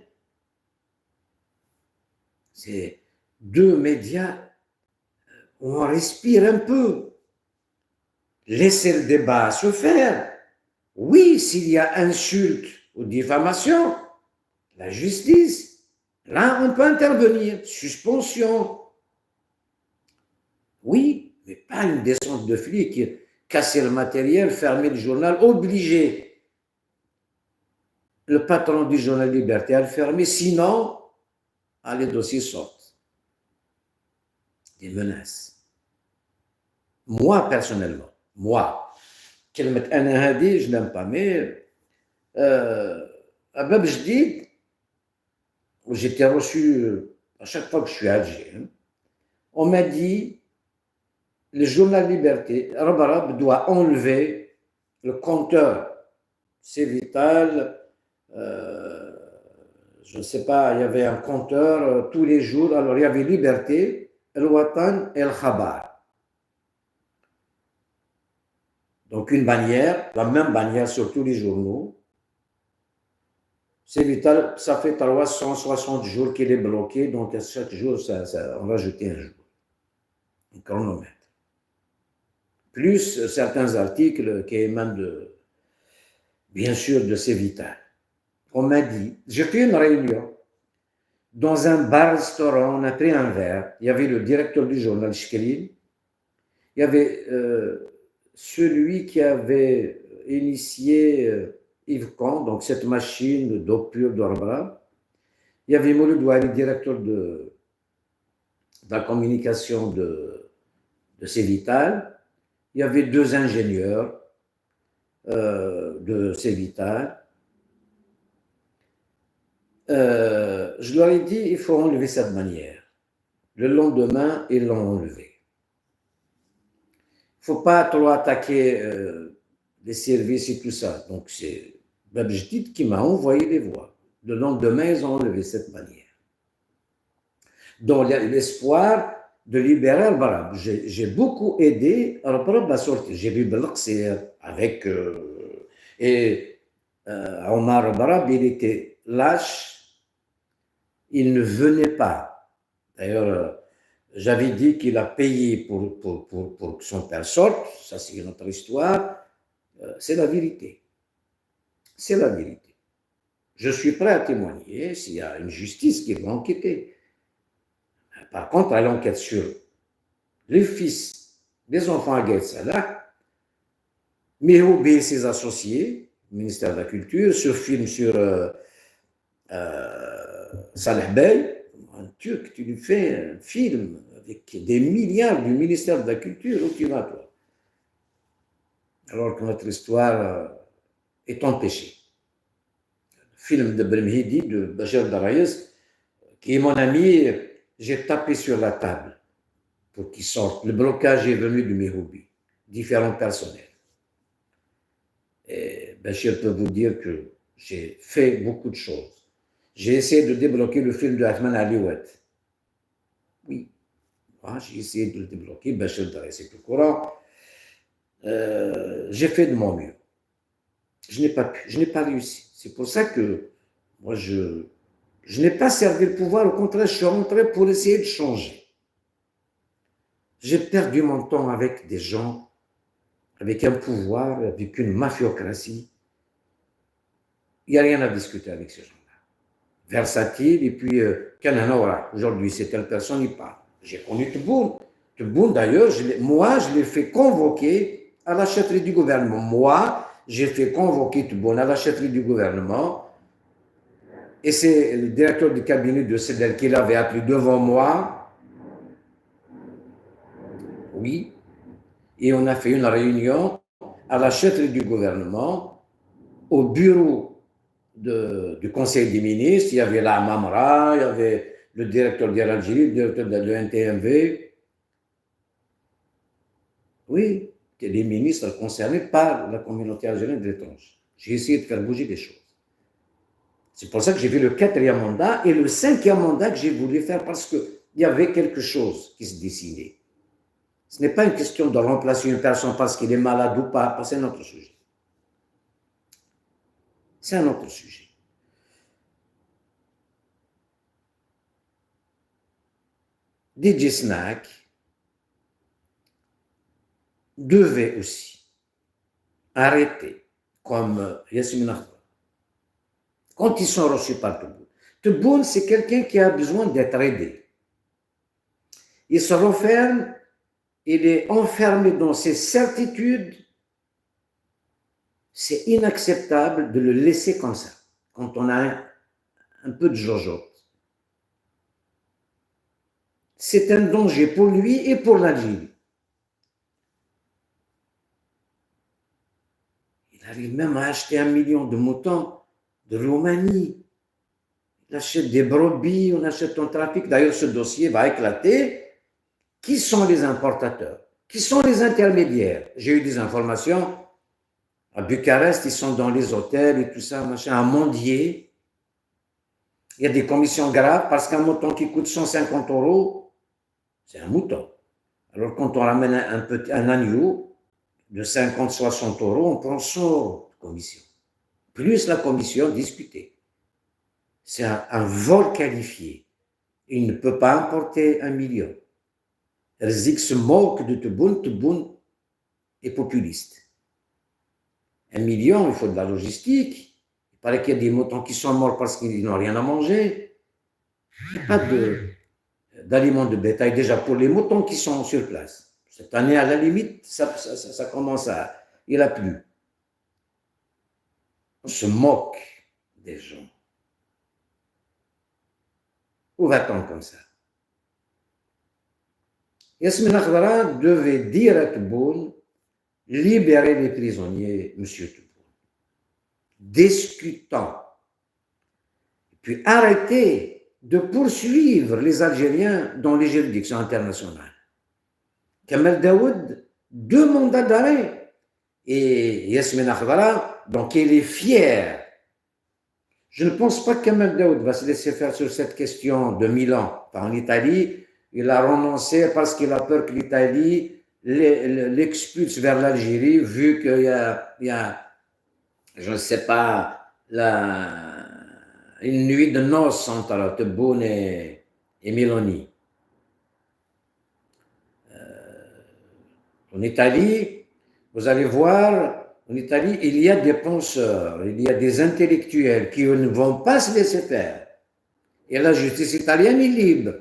C'est deux médias où on respire un peu. Laissez le débat se faire. Oui, s'il y a insulte ou diffamation, la justice, là, on peut intervenir. Suspension. Oui, mais pas une descente de flics, casser le matériel, fermer le journal, obliger le patron du journal Liberté à le fermer, sinon, les dossiers sortent. Des menaces. Moi, personnellement, كلمة أنا هذه je n'aime pas, mais à Bab Jdid, où j'étais reçu à chaque fois que je suis à Alger, on m'a dit le journal Liberté, Rabarab doit enlever le compteur. C'est vital. Je ne sais pas, il y avait un compteur tous les jours. Alors il y avait Liberté, El Watan et El Khabar. Donc une bannière, la même bannière sur tous les journaux. C'est vital, ça fait 360 jours qu'il est bloqué, donc à chaque jour, on va ajouter un jour. Un chronomètre. Plus certains articles qui émanent bien sûr de ces vital. On m'a dit, j'ai fait une réunion dans un bar-restaurant, on a pris un verre, il y avait le directeur du journal Shkelin, il y avait celui qui avait initié Yves Con, donc cette machine d'eau pure d'Orbra, il y avait Mouloud Ouali, directeur de la communication de Cévital, il y avait deux ingénieurs de Cévital. Je leur ai dit, il faut enlever cette manière. Le lendemain, ils l'ont enlevé. Il ne faut pas trop attaquer les services et tout ça. Donc, c'est Bab Jdid qui m'a envoyé les voix. Le lendemain, ils ont enlevé cette manière. Dans l'espoir de libérer Al-Barab. J'ai beaucoup aidé Al-Barab à sortir. J'ai vu Belqsir avec... Omar Al-Barab, il était lâche. Il ne venait pas. D'ailleurs, j'avais dit qu'il a payé pour que son père sorte. Ça, c'est une autre histoire. C'est la vérité. C'est la vérité. Je suis prêt à témoigner s'il y a une justice qui va enquêter. Par contre, à l'enquête sur les fils des enfants à Gaït Salah, Mehoubi et ses associés, ministère de la Culture, ce film sur Salah Bey, un Turc, tu lui fais un film avec des milliards du ministère de la Culture, où tu vas, toi? Alors que notre histoire est empêchée. Le film de Bremhidi, de Bachar Daraïs, qui est mon ami, j'ai tapé sur la table pour qu'il sorte. Le blocage est venu du Mehoubi, différents personnels. Et Bachir peut vous dire que j'ai fait beaucoup de choses. J'ai essayé de débloquer le film de Atman Aliouet. Oui, moi j'ai essayé de le débloquer. Bachir Daraïs est au courant. J'ai fait de mon mieux. Je n'ai pas pu, je n'ai pas réussi. C'est pour ça que moi, je n'ai pas servi le pouvoir. Au contraire, je suis rentré pour essayer de changer. J'ai perdu mon temps avec des gens, avec un pouvoir, avec une mafiocratie. Il n'y a rien à discuter avec ces gens-là. Versatile, et puis, aujourd'hui, c'est telle personne, il parle. J'ai connu Tebboune. Tebboune, d'ailleurs, moi, je l'ai fait convoquer à la chefferie du gouvernement. Moi, j'ai fait convoquer Tebboune à la chefferie du gouvernement. Et c'est le directeur du cabinet de Sedel qui l'avait appelé devant moi. Oui. Et on a fait une réunion à la chefferie du gouvernement, au bureau du Conseil des ministres. Il y avait la Mamra, il y avait le directeur de l'Algérie, le directeur de l'NTMV. Oui, les ministres concernés par la communauté algérienne de l'étranger. J'ai essayé de faire bouger les choses. C'est pour ça que j'ai fait le 4e mandat et le 5e mandat que j'ai voulu faire parce qu'il y avait quelque chose qui se dessinait. Ce n'est pas une question de remplacer une personne parce qu'il est malade ou pas, c'est un autre sujet. C'est un autre sujet. DJ Snack devait aussi arrêter, comme Yasmine Akhtar, quand ils sont reçus par Tebboune. Tebboune, c'est quelqu'un qui a besoin d'être aidé. Il se referme, il est enfermé dans ses certitudes. C'est inacceptable de le laisser comme ça, quand on a un peu de jojote. C'est un danger pour lui et pour l'Algérie. Il arrive même à acheter 1 million de moutons de Roumanie. Il achète des brebis, on achète un trafic. D'ailleurs, ce dossier va éclater. Qui sont les importateurs? Qui sont les intermédiaires? J'ai eu des informations. À Bucarest, ils sont dans les hôtels et tout ça, machin, à Mondier. Il y a des commissions graves parce qu'un mouton qui coûte 150 €, c'est un mouton. Alors, quand on ramène un agneau de 50-60 €, on prend 100 € de commission. Plus la commission discutée. C'est un vol qualifié. Il ne peut pas importer 1 million. Rzik se moque de Tebboune. Tebboune est populiste. 1 million, il faut de la logistique. Il paraît qu'il y a des moutons qui sont morts parce qu'ils n'ont rien à manger. Il n'y a pas d'aliments de bétail déjà pour les moutons qui sont sur place. Cette année, à la limite, ça commence à... Il a plu. On se moque des gens. Où va-t-on comme ça? Yasmine Akhtar devait dire à Tebboune, libérer les prisonniers, monsieur Tebboune. Discutons. Puis arrêtez de poursuivre les Algériens dans les juridictions internationales. Kamel Daoud, 2 mandats d'arrêt. Et Yasmine Akhtar, donc elle est fière. Je ne pense pas que Kamel Daoud va se laisser faire sur cette question de Milan. En Italie, il a renoncé parce qu'il a peur que l'Italie l'expulse vers l'Algérie, vu qu'il y a, je ne sais pas, une nuit de noces entre Tebboune et Meloni. En Italie, vous allez voir, en Italie, il y a des penseurs, il y a des intellectuels qui ne vont pas se laisser faire. Et la justice italienne est libre.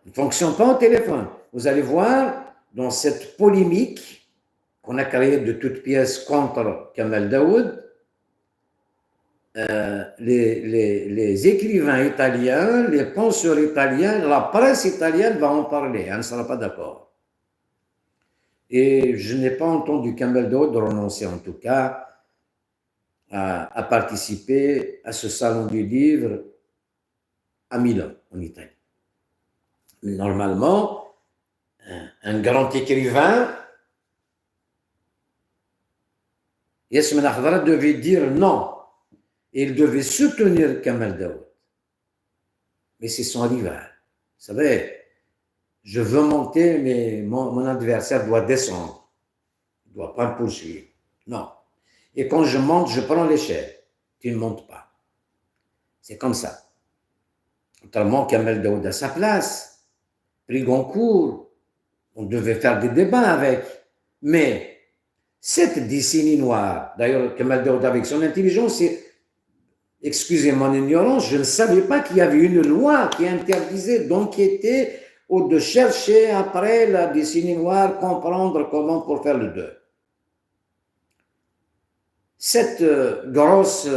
Il ne fonctionne pas au téléphone. Vous allez voir, dans cette polémique qu'on a créée de toutes pièces contre Kamel Daoud, les écrivains italiens, les penseurs italiens, la presse italienne va en parler, elle ne sera pas d'accord. Et je n'ai pas entendu Kamel Daoud renoncer, en tout cas, à participer à ce salon du livre à Milan, en Italie. Normalement, un grand écrivain, Yasmine Akhtar devait dire non. Il devait soutenir Kamel Daoud. Mais c'est son rival. Vous savez, je veux monter, mais mon adversaire doit descendre. Il ne doit pas me poursuivre. Non. Et quand je monte, je prends l'échelle. Tu ne montes pas. C'est comme ça. Notamment Kamel Daoud à sa place, prix Goncourt, on devait faire des débats avec. Mais cette décennie noire, d'ailleurs Kamel Daoud avec son intelligence, excusez mon ignorance, je ne savais pas qu'il y avait une loi qui interdisait d'enquêter ou de chercher après la décennie noire, comprendre comment pour faire le deuil. Cette grosse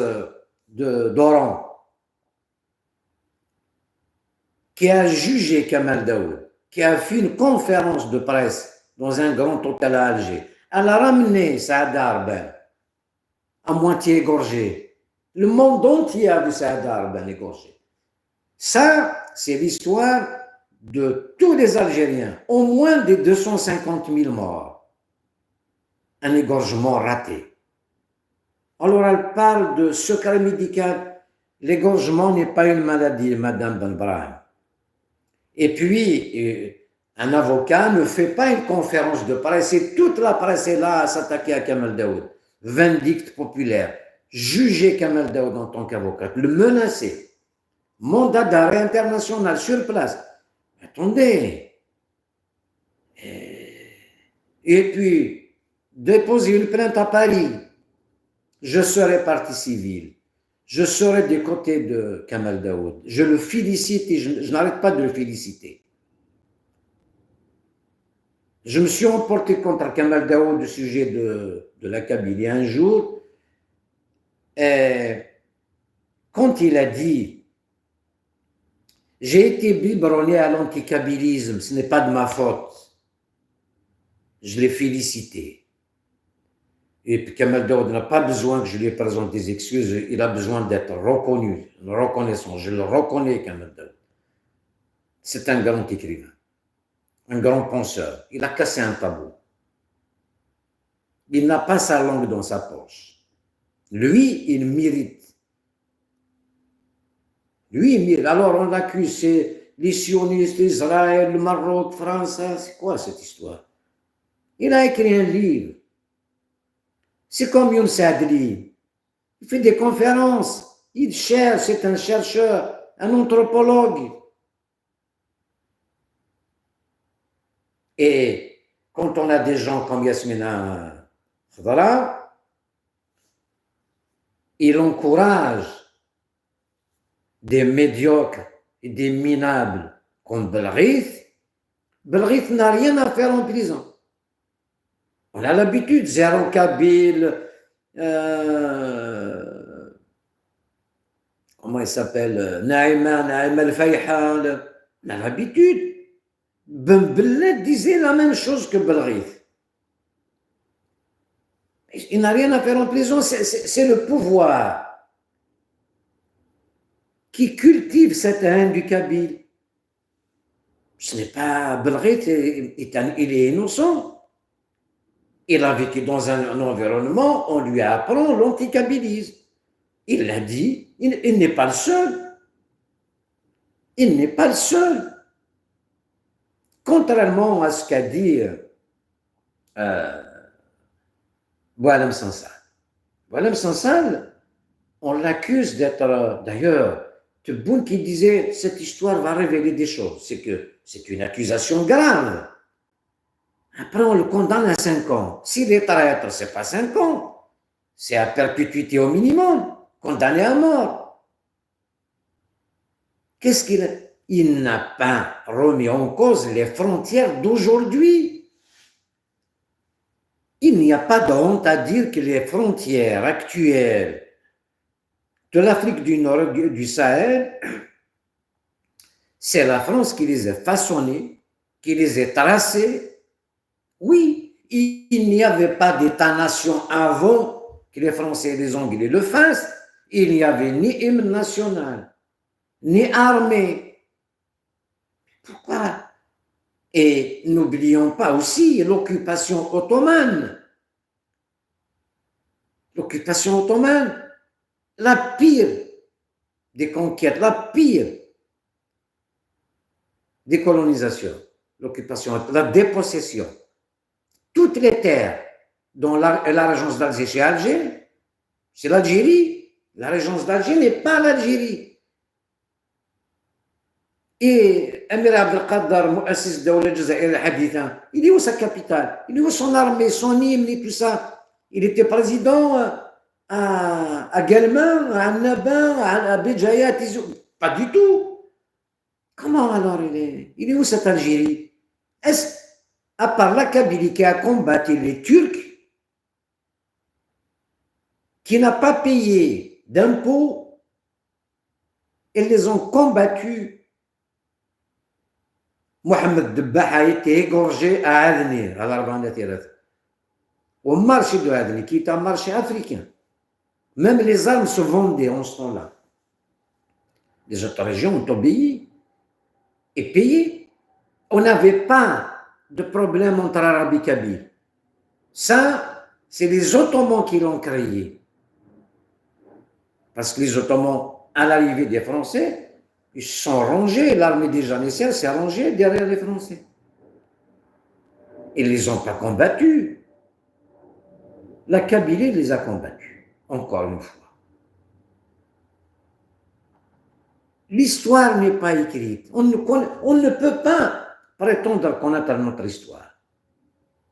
d'Oran qui a jugé Kamel Daoud, qui a fait une conférence de presse dans un grand hôtel à Alger, elle a ramené Saad Arben à moitié égorgé. Le monde entier a vu Saad Arben égorgé. Ça, c'est l'histoire de tous les Algériens, au moins des 250 000 morts. Un égorgement raté. Alors elle parle de secret médical. L'égorgement n'est pas une maladie, Madame Ben Brahim. Et puis, un avocat ne fait pas une conférence de presse et toute la presse est là à s'attaquer à Kamel Daoud. Vindicte populaire. Juger Kamel Daoud en tant qu'avocat, le menacer. Mandat d'arrêt international sur place. Attendez. Et puis, déposer une plainte à Paris. Je serai partie civile. Je serai des côtés de Kamel Daoud. Je le félicite et je n'arrête pas de le féliciter. Je me suis emporté contre Kamel Daoud au sujet de la Kabylie un jour. Et quand il a dit « J'ai été biberonné à l'anticabylisme, ce n'est pas de ma faute », je l'ai félicité. Et puis Kamel Daoud n'a pas besoin que je lui présente des excuses, il a besoin d'être reconnu, une reconnaissance. Je le reconnais, Kamel Daoud. C'est un grand écrivain, un grand penseur. Il a cassé un tabou. Il n'a pas sa langue dans sa poche. Lui, il mérite. Lui, il mérite. Alors on l'accuse, c'est les sionistes, Israël, le Maroc, France. C'est quoi cette histoire? Il a écrit un livre. C'est comme Younes Adli. Il fait des conférences. Il cherche, c'est un chercheur, un anthropologue. Et quand on a des gens comme Yasmina Khadra, il encourage des médiocres et des minables comme Belrith. Belrith n'a rien à faire en prison. On a l'habitude, Zéro Kabyle, comment il s'appelle, Naïma El-Fayha, on a l'habitude. Ben Bellet disait la même chose que Belrith. Il n'a rien à faire en prison, c'est le pouvoir qui cultive cette haine du Kabyle. Ce n'est pas Belrith, il est innocent. Il a vécu dans un environnement, on lui apprend l'anticabylisme. Il l'a dit, il n'est pas le seul. Il n'est pas le seul. Contrairement à ce qu'a dit Boualem Sansal. Boualem Sansal, on l'accuse d'être, d'ailleurs, Tebboune qui disait cette histoire va révéler des choses. C'est que c'est une accusation grave. Après, on le condamne à 5 ans. S'il est traître, ce n'est pas 5 ans. C'est à perpétuité au minimum, condamné à mort. Qu'est-ce qu'il a? Il n'a pas remis en cause les frontières d'aujourd'hui. Il n'y a pas de honte à dire que les frontières actuelles de l'Afrique du Nord et du Sahel, c'est la France qui les a façonnées, qui les a tracées. Oui, il n'y avait pas d'État-nation avant que les Français et les Anglais le fassent. Il n'y avait ni hymne national, ni armée. Pourquoi? Et n'oublions pas aussi l'occupation ottomane. L'occupation ottomane, la pire des conquêtes, la pire des colonisations, l'occupation, la dépossession. Toutes les terres dont la régence d'Alger chez Alger, C'est l'Algérie. La régence d'Alger n'est pas l'Algérie. Et Amir Abdelkader, Moussis Daoula Jazair al-Haditha, il est où sa capitale? Il est où son armée, son hymne et tout ça? Il était président à Guelma, à Annaba, à Béjaïa, pas du tout. Comment alors il est où cette Algérie? Est-ce, à part la Kabylie qui a combattu les Turcs, qui n'a pas payé d'impôts, ils les ont combattus. Mohamed Debah a été égorgé à Adni, à l'Arbanatirat. Au marché de Adni, qui est un marché africain. Même les armes se vendaient en ce temps-là. Les autres régions ont obéi et payé. On n'avait pas de problème entre Arabes et Kabyles. Ça, c'est les Ottomans qui l'ont créé. Parce que les Ottomans, à l'arrivée des Français, ils se sont rangés, l'armée des Janissaires s'est rangée derrière les Français. Ils ne les ont pas combattus. La Kabylie les a combattus, encore une fois. L'histoire n'est pas écrite. On ne peut pas prétendre connaître notre histoire.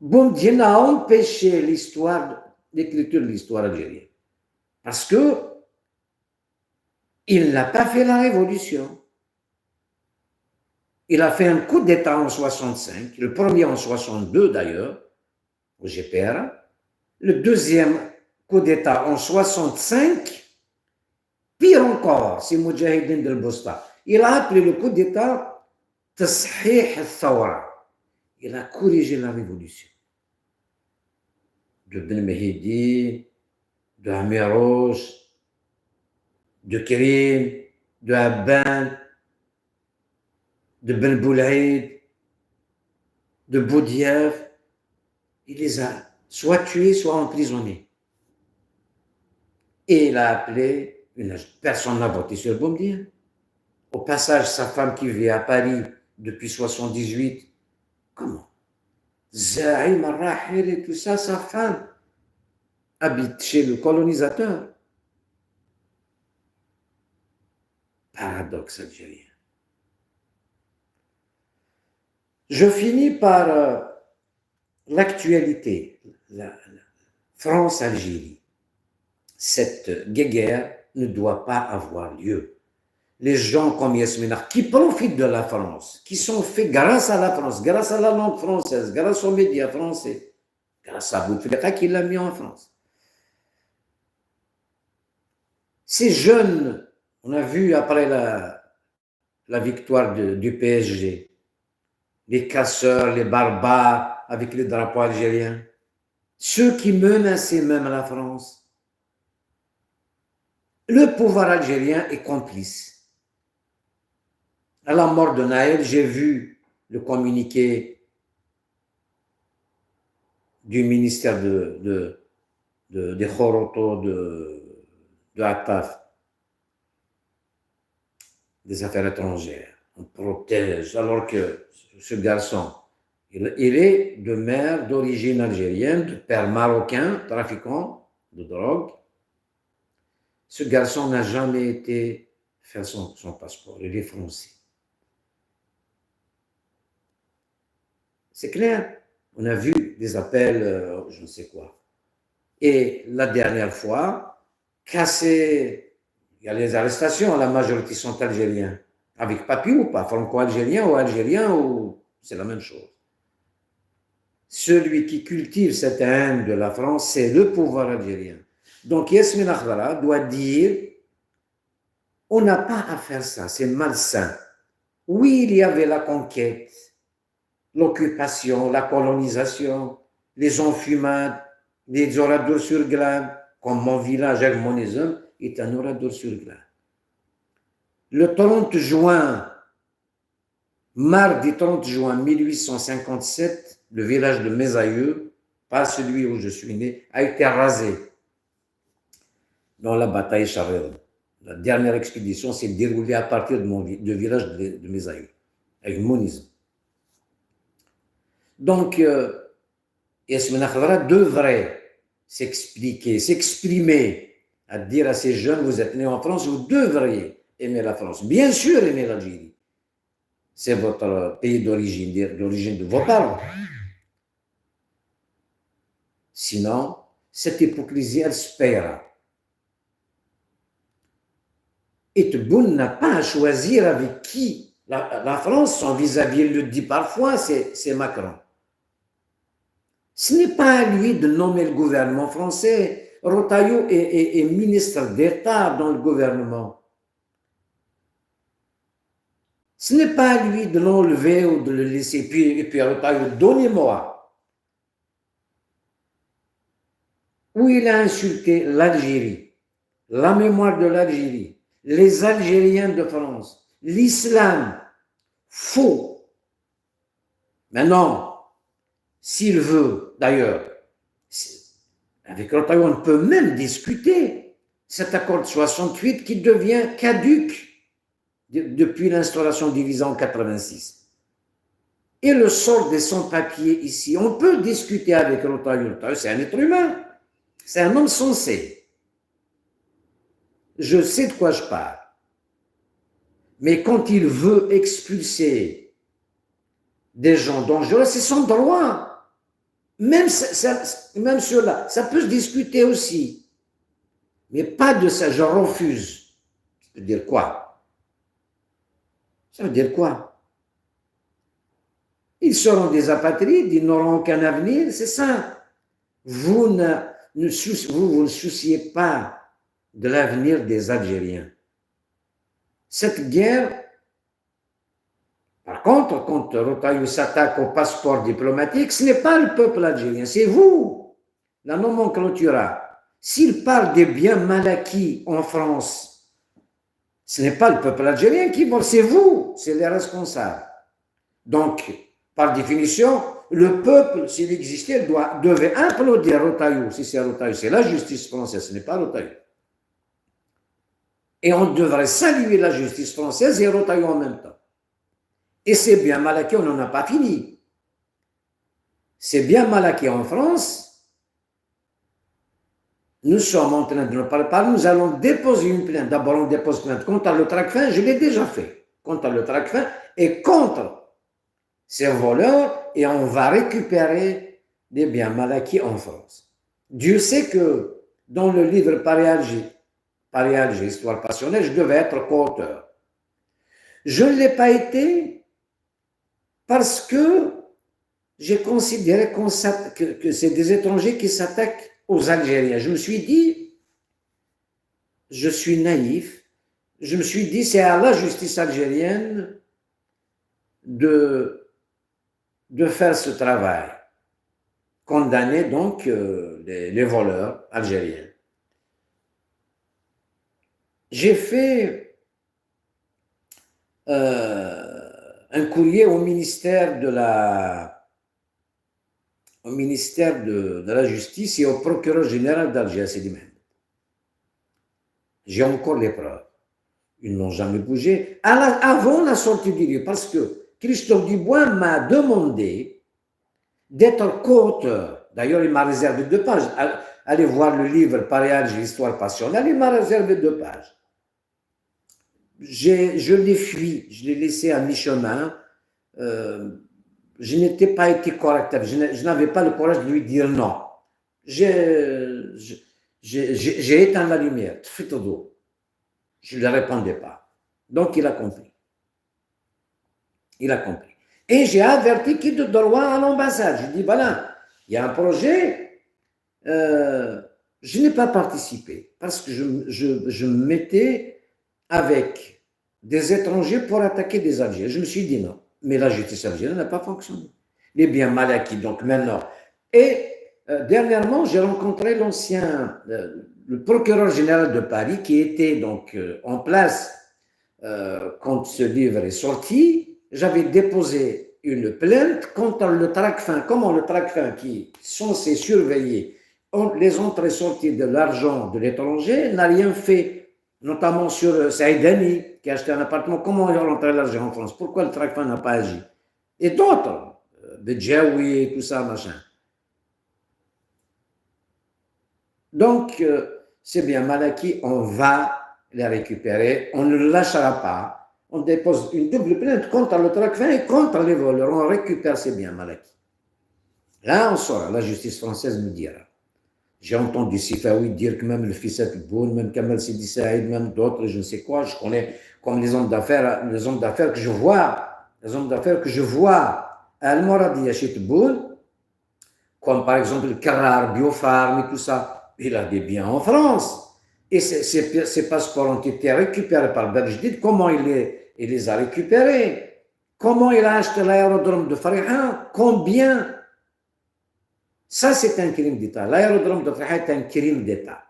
Boumediene a empêché l'écriture de l'histoire algérienne. Parce que il n'a pas fait la révolution. Il a fait un coup d'État en 65, le premier en 62 d'ailleurs, au GPR. Le deuxième coup d'État en 65, pire encore, c'est Moudjahidine del Bosta. Il a appelé le coup d'État Tashih al-Thawra. Il a corrigé la révolution. De Ben Mehdi, de Amirouche, de Kérim, de Abban, de Ben Boulaïd, de Boudiaf. Il les a soit tués, soit emprisonnés. Et il a appelé, personne n'a voté sur Boumediene. Au passage, sa femme qui vit à Paris depuis 78, comment? Zahim al-Rahil et tout ça, sa femme habite chez le colonisateur. Paradoxe algérien. Je finis par l'actualité, la France-Algérie. Cette guerre ne doit pas avoir lieu. Les gens comme Yasmina, qui profitent de la France, qui sont faits grâce à la France, grâce à la langue française, grâce aux médias français, grâce à Bouteflika qui l'a mis en France. Ces jeunes, on a vu après la victoire du PSG, les casseurs, les barbares avec les drapeaux algériens, ceux qui menaçaient même la France. Le pouvoir algérien est complice. À la mort de Naël, j'ai vu le communiqué du ministère des Khoroto de Attaf, des Affaires étrangères. On protège, alors que ce garçon, il est de mère d'origine algérienne, de père marocain, trafiquant de drogue. Ce garçon n'a jamais été faire son passeport, il est français. C'est clair, on a vu des appels, je ne sais quoi. Et la dernière fois, il y a les arrestations, la majorité sont algériens. Avec papier ou pas, franco-algérien ou algérien, ou c'est la même chose. Celui qui cultive cette haine de la France, c'est le pouvoir algérien. Donc Yasmine Akhdara doit dire, on n'a pas à faire ça, c'est malsain. Oui, il y avait la conquête, l'occupation, la colonisation, les enfumades, les oradors sur glane, comme mon village avec mon isme est un orador sur glane. Le 30 juin, mardi 30 juin 1857, le village de mes aïeux, pas celui où je suis né, a été rasé dans la bataille Charred. La dernière expédition s'est déroulée à partir du village de mes aïeux, avec mon isme. Donc, Yasmine Akhdara devrait s'exprimer à dire à ces jeunes, vous êtes nés en France, vous devriez aimer la France. Bien sûr, aimer l'Algérie. C'est votre pays d'origine, d'origine de vos parents. Sinon, cette hypocrisie, elle se paiera. Et Tebboune n'a pas à choisir avec qui. La France, son vis-à-vis, il le dit parfois, c'est Macron. Ce n'est pas à lui de nommer le gouvernement français. Rotaillot est ministre d'État dans le gouvernement. Ce n'est pas à lui de l'enlever ou de le laisser. Et puis Rotaillot, donnez-moi. Où il a insulté l'Algérie, la mémoire de l'Algérie, les Algériens de France, l'islam, faux. Maintenant, s'il veut, d'ailleurs, avec Rotaillot, on peut même discuter cet accord de 68 qui devient caduc depuis l'instauration du visa en 86. Et le sort des sans-papiers ici, on peut discuter avec Rotaillot. C'est un être humain, c'est un homme sensé. Je sais de quoi je parle. Mais quand il veut expulser des gens dangereux, c'est son droit. Même cela, ça peut se discuter aussi. Mais pas de ça, je refuse. Ça veut dire quoi? Ça veut dire quoi? Ils seront des apatrides, ils n'auront aucun avenir, c'est ça. Vous ne souciez pas de l'avenir des Algériens. Cette guerre, par contre, quand Rotaillot s'attaque au passeport diplomatique, ce n'est pas le peuple algérien, c'est vous, la nomenclatura. S'il parle des biens mal acquis en France, ce n'est pas le peuple algérien qui vole, c'est vous, c'est les responsables. Donc, par définition, le peuple, s'il existait, devait applaudir Rotaillot. Si c'est Rotaillot, c'est la justice française, ce n'est pas Rotaillot. Et on devrait saluer la justice française et Rotaillot en même temps. Et c'est bien mal acquis, on n'en a pas fini. C'est bien mal acquis en France. Nous sommes en train de ne pas parler, nous allons déposer une plainte. D'abord, on dépose plainte contre le Tracfin, je l'ai déjà fait, contre le Tracfin et contre ces voleurs, et on va récupérer des biens mal acquis en France. Dieu sait que dans le livre Paris-Alger, Histoire passionnelle, je devais être co-auteur. Je ne l'ai pas été parce que j'ai considéré que c'est des étrangers qui s'attaquent aux Algériens. Je me suis dit, je suis naïf, je me suis dit, c'est à la justice algérienne de faire ce travail, condamner donc les voleurs algériens. J'ai fait un courrier au ministère de la Justice et au procureur général d'Alger, Sidi Mohamed. J'ai encore les preuves. Ils n'ont jamais bougé. Avant la sortie du livre, parce que Christophe Dubois m'a demandé d'être co-auteur. D'ailleurs, il m'a réservé 2 pages. Allez voir le livre Paris-Alger, Histoire passionnelle, il m'a réservé 2 pages. Je l'ai fui, je l'ai laissé à mi-chemin. Je n'étais pas été correct. Je n'avais pas le courage de lui dire non. J'ai éteint la lumière. Je ne lui répondais pas. Donc, il a compris. Il a compris. Et j'ai averti qui de droit à l'ambassade. Je dis, voilà, il y a un projet. Je n'ai pas participé parce que je me mettais avec des étrangers pour attaquer des Algériens. Je me suis dit non. Mais la justice algérienne n'a pas fonctionné. Les biens mal acquis, donc maintenant. Et dernièrement, j'ai rencontré le procureur général de Paris qui était donc en place quand ce livre est sorti. J'avais déposé une plainte contre le Tracfin. Comment le Tracfin, qui est censé surveiller les entrées-sorties de l'argent de l'étranger, n'a rien fait, notamment sur Saïdani, qui a acheté un appartement. Comment il a rentré l'argent en France? Pourquoi le Tracfin n'a pas agi? Et d'autres, Bedjaoui et tout ça, machin. Donc, c'est bien Malaki, on va les récupérer, on ne le lâchera pas. On dépose une double plainte contre le Tracfin et contre les voleurs. On récupère ces biens Malaki. Là, on saura, la justice française me dira. J'ai entendu Sifawi dire que même le fils Boun, même Kamal Sidi Saïd, même d'autres, je ne sais quoi, je connais comme les hommes d'affaires que je vois, Al-Moradi Yachit Boun, comme par exemple le Carrar, Biofarm et tout ça, il a des biens en France. Et ces passeports ont été récupérés par Berjdid. Comment il les a récupérés? Comment il a acheté l'aérodrome de Fariha? Combien? Ça, c'est un crime d'État. L'aérodrome de Fariha est un crime d'État.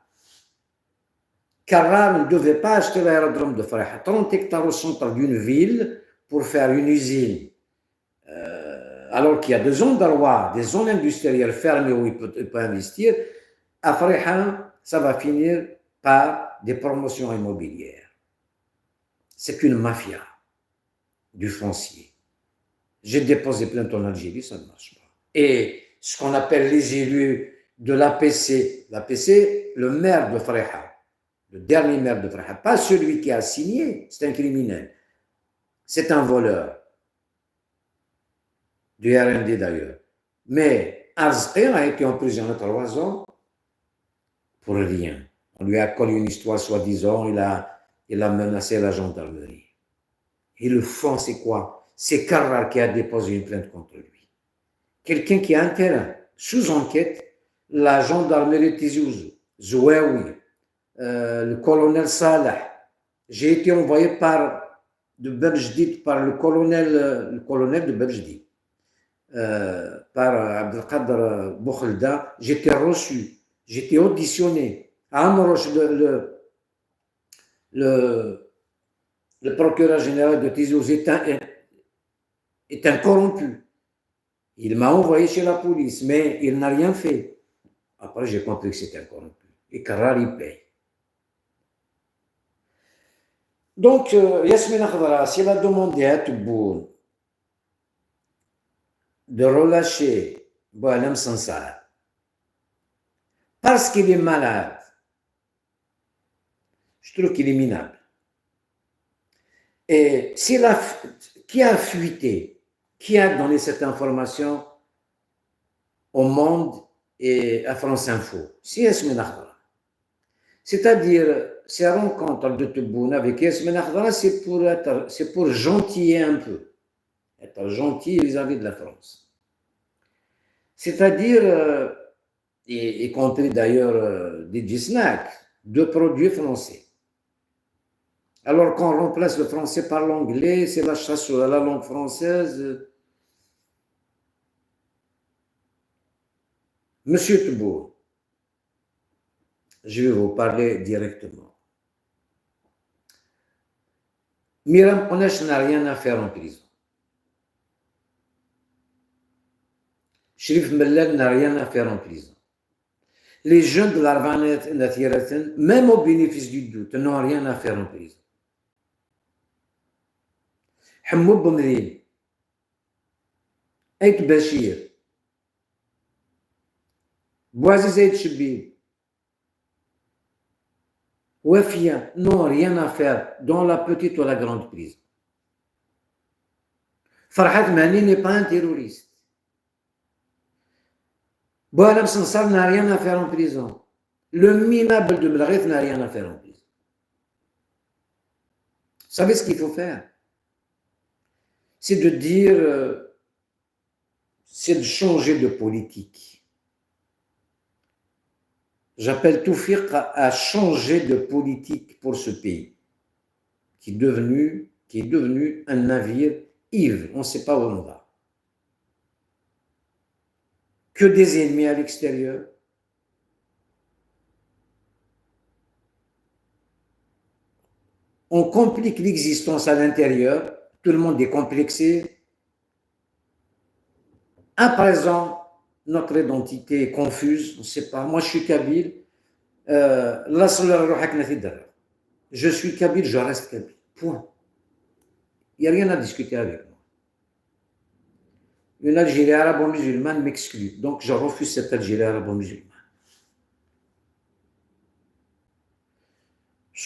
Carrar ne devait pas acheter l'aérodrome de Fariha. 30 hectares au centre d'une ville pour faire une usine. Alors qu'il y a des zones d'Arwa, des zones industrielles fermées où il peut investir, à Fariha, ça va finir par des promotions immobilières. C'est une mafia du foncier. J'ai déposé plainte en Algérie, ça ne marche pas. Et ce qu'on appelle les élus de l'APC, le maire de Fariha, le dernier maire de Fariha, pas celui qui a signé, c'est un criminel, c'est un voleur, du RND d'ailleurs. Mais Arzqir a été emprisonné 3 ans pour rien. On lui a collé une histoire soi-disant, il a menacé la gendarmerie. Et le fond, c'est quoi? C'est Carrar qui a déposé une plainte contre lui. Quelqu'un qui a un terrain sous enquête, la gendarmerie Tizi Ouzou, Zouaoui, le colonel Salah. J'ai été envoyé de Berjdid par le colonel de Berjdid, par Abdelkader Boukhelda. J'étais reçu, j'étais auditionné. Amroche, le procureur général de Tizi Ouzou est un corrompu. Il m'a envoyé chez la police, mais il n'a rien fait. Après, j'ai compris que c'était un corrompu. Et Carrar, il paye. Donc, Yasmina Khadra, si elle a demandé à Tebboune de relâcher Boualem Sansar parce qu'il est malade, je trouve qu'il est minable. Et qui a fuité, qui a donné cette information au Monde et à France Info? C'est Yasmina Khadra. C'est-à-dire, ces rencontres de Tebboune avec Yasmina Khadra, c'est pour gentiller un peu, être gentil vis-à-vis de la France. C'est-à-dire, y compris d'ailleurs des snacks, de produits français. Alors qu'on remplace le français par l'anglais, c'est la chasse à la langue française. Monsieur Tebboune, je vais vous parler directement. Miram Onesh n'a rien à faire en prison. Sherif Mellal n'a rien à faire en prison. Les jeunes de l'Arvanet, même au bénéfice du doute, n'ont rien à faire en prison. Hamoud Boumrine, Aït Bachir, Bouaziz Aït Chibib, Wafia n'ont rien à faire dans la petite ou la grande prison. Farhat Mani n'est pas un terroriste. Boualem Sansar n'a rien à faire en prison. Le minable de Melghif n'a rien à faire en prison. Vous savez ce qu'il faut faire? C'est de dire, c'est de changer de politique. J'appelle Toufiq à changer de politique pour ce pays, qui est devenu un navire ivre. On ne sait pas où on va. Que des ennemis à l'extérieur. On complique l'existence à l'intérieur. Tout le monde est complexé. À présent, notre identité est confuse. On ne sait pas. Moi, je suis kabyle. Je suis kabyle, je reste kabyle. Point. Il n'y a rien à discuter avec moi. Une Algérie arabo-musulmane m'exclut. Donc, je refuse cette Algérie arabo-musulmane.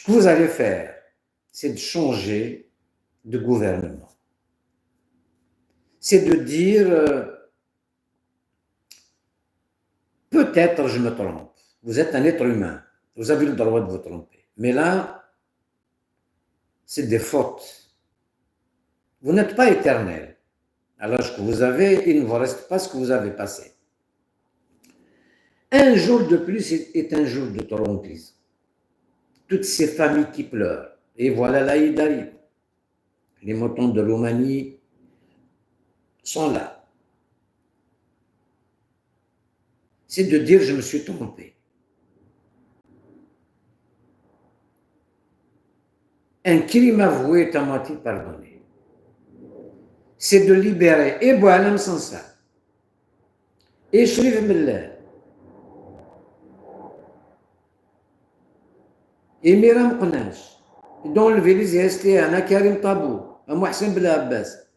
Ce que vous allez faire, c'est de changer de gouvernement. C'est de dire, peut-être je me trompe. Vous êtes un être humain. Vous avez le droit de vous tromper. Mais là, c'est des fautes. Vous n'êtes pas éternel. À l'âge que vous avez, il ne vous reste pas ce que vous avez passé. Un jour de plus est un jour de tromperie. Toutes ces familles qui pleurent. Et voilà, l'Aïd arrive. Les moutons de Roumanie sont là. C'est de dire, je me suis trompé. Un crime avoué est à moitié pardonné. C'est de libérer et Boualem Sansa, et Shrif Millet, et Miram Qnash, d'enlever les ISTA, à Karim Tabou, à Mohsen Ben Abbas,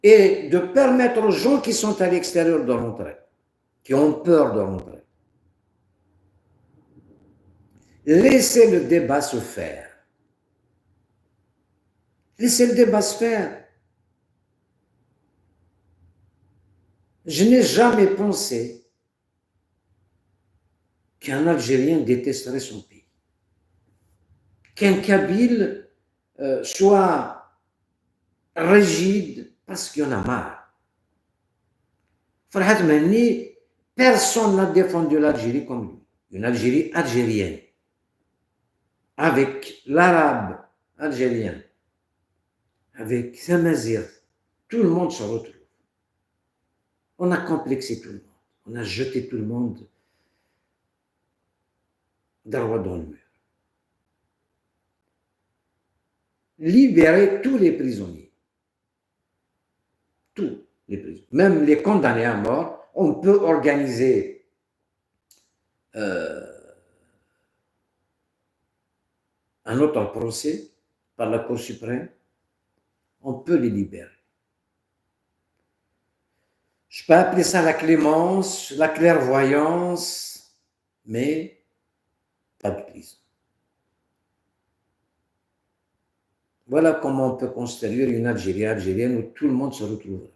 et de permettre aux gens qui sont à l'extérieur de rentrer, qui ont peur de rentrer. Laissez le débat se faire. Laissez le débat se faire. Je n'ai jamais pensé qu'un Algérien détesterait son pays, qu'un Kabyle soit rigide parce qu'il y en a marre. Farhat Mani, personne n'a défendu l'Algérie comme lui. Une Algérie algérienne, avec l'arabe algérien, avec Samazir, tout le monde se retrouve. On a complexé tout le monde. On a jeté tout le monde droit dans le mur. Libérer tous les prisonniers. Tous les prisonniers. Même les condamnés à mort, on peut organiser un autre procès par la Cour suprême. On peut les libérer. Je peux appeler ça la clémence, la clairvoyance, mais pas de prison. Voilà comment on peut construire une Algérie algérienne où tout le monde se retrouvera.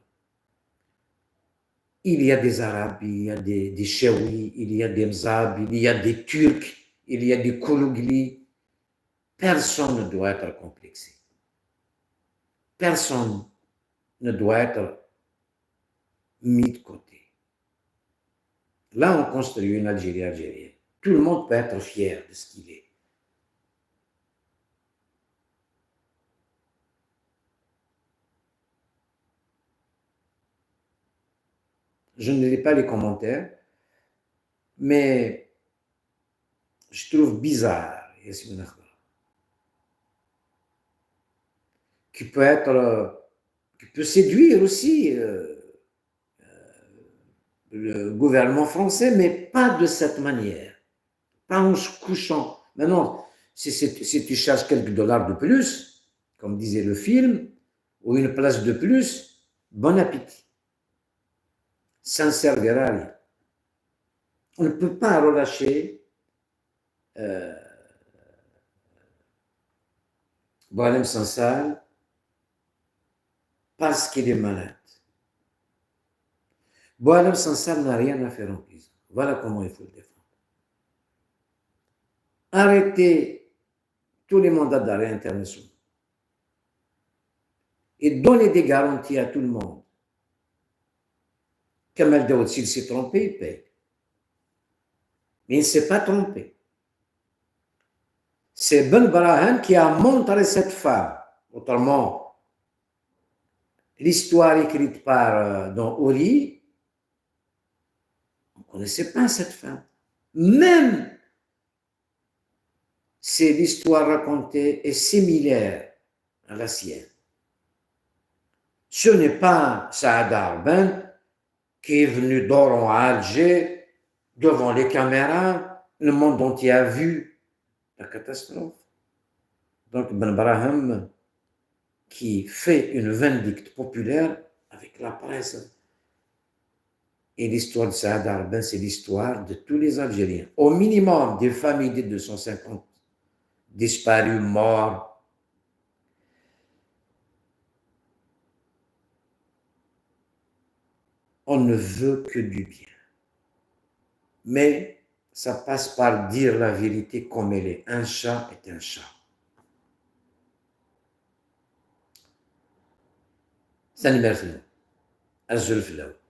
Il y a des Arabes, il y a des Chaouis, il y a des Mzab, il y a des Turcs, il y a des Koulougli. Personne ne doit être complexé. Personne ne doit être mis de côté. Là, on construit une Algérie algérienne. Tout le monde peut être fier de ce qu'il est. Je ne lis pas les commentaires, mais je trouve bizarre, Yassine Akhbar, qui peut séduire aussi le gouvernement français, mais pas de cette manière, pas en se couchant. Maintenant, si tu cherches quelques dollars de plus, comme disait le film, ou une place de plus, bon appétit. Ça ne servira à rien. On ne peut pas relâcher Boualem Sansal parce qu'il est malade. Boualem Sansal n'a rien à faire en prison. Voilà comment il faut le défendre. Arrêtez tous les mandats d'arrêt internationaux et donnez des garanties à tout le monde. Kamel Daoud, s'il s'est trompé, il paye. Mais il ne s'est pas trompé. C'est Ben Brahim qui a montré cette femme. Autrement, l'histoire écrite par dans Ori, on ne connaissait pas cette femme. Même si l'histoire racontée est similaire à la sienne. Ce n'est pas Saad Arben qui est venu d'Oran à Alger, devant les caméras, le monde entier a vu la catastrophe. Donc Ben Brahim, qui fait une vindicte populaire avec la presse, Et l'histoire de Saad Arben, c'est l'histoire de tous les Algériens. Au minimum, des familles de 250 disparus, morts. On ne veut que du bien. Mais ça passe par dire la vérité comme elle est. Un chat est un chat. ثاني مرثلة الزلف الأول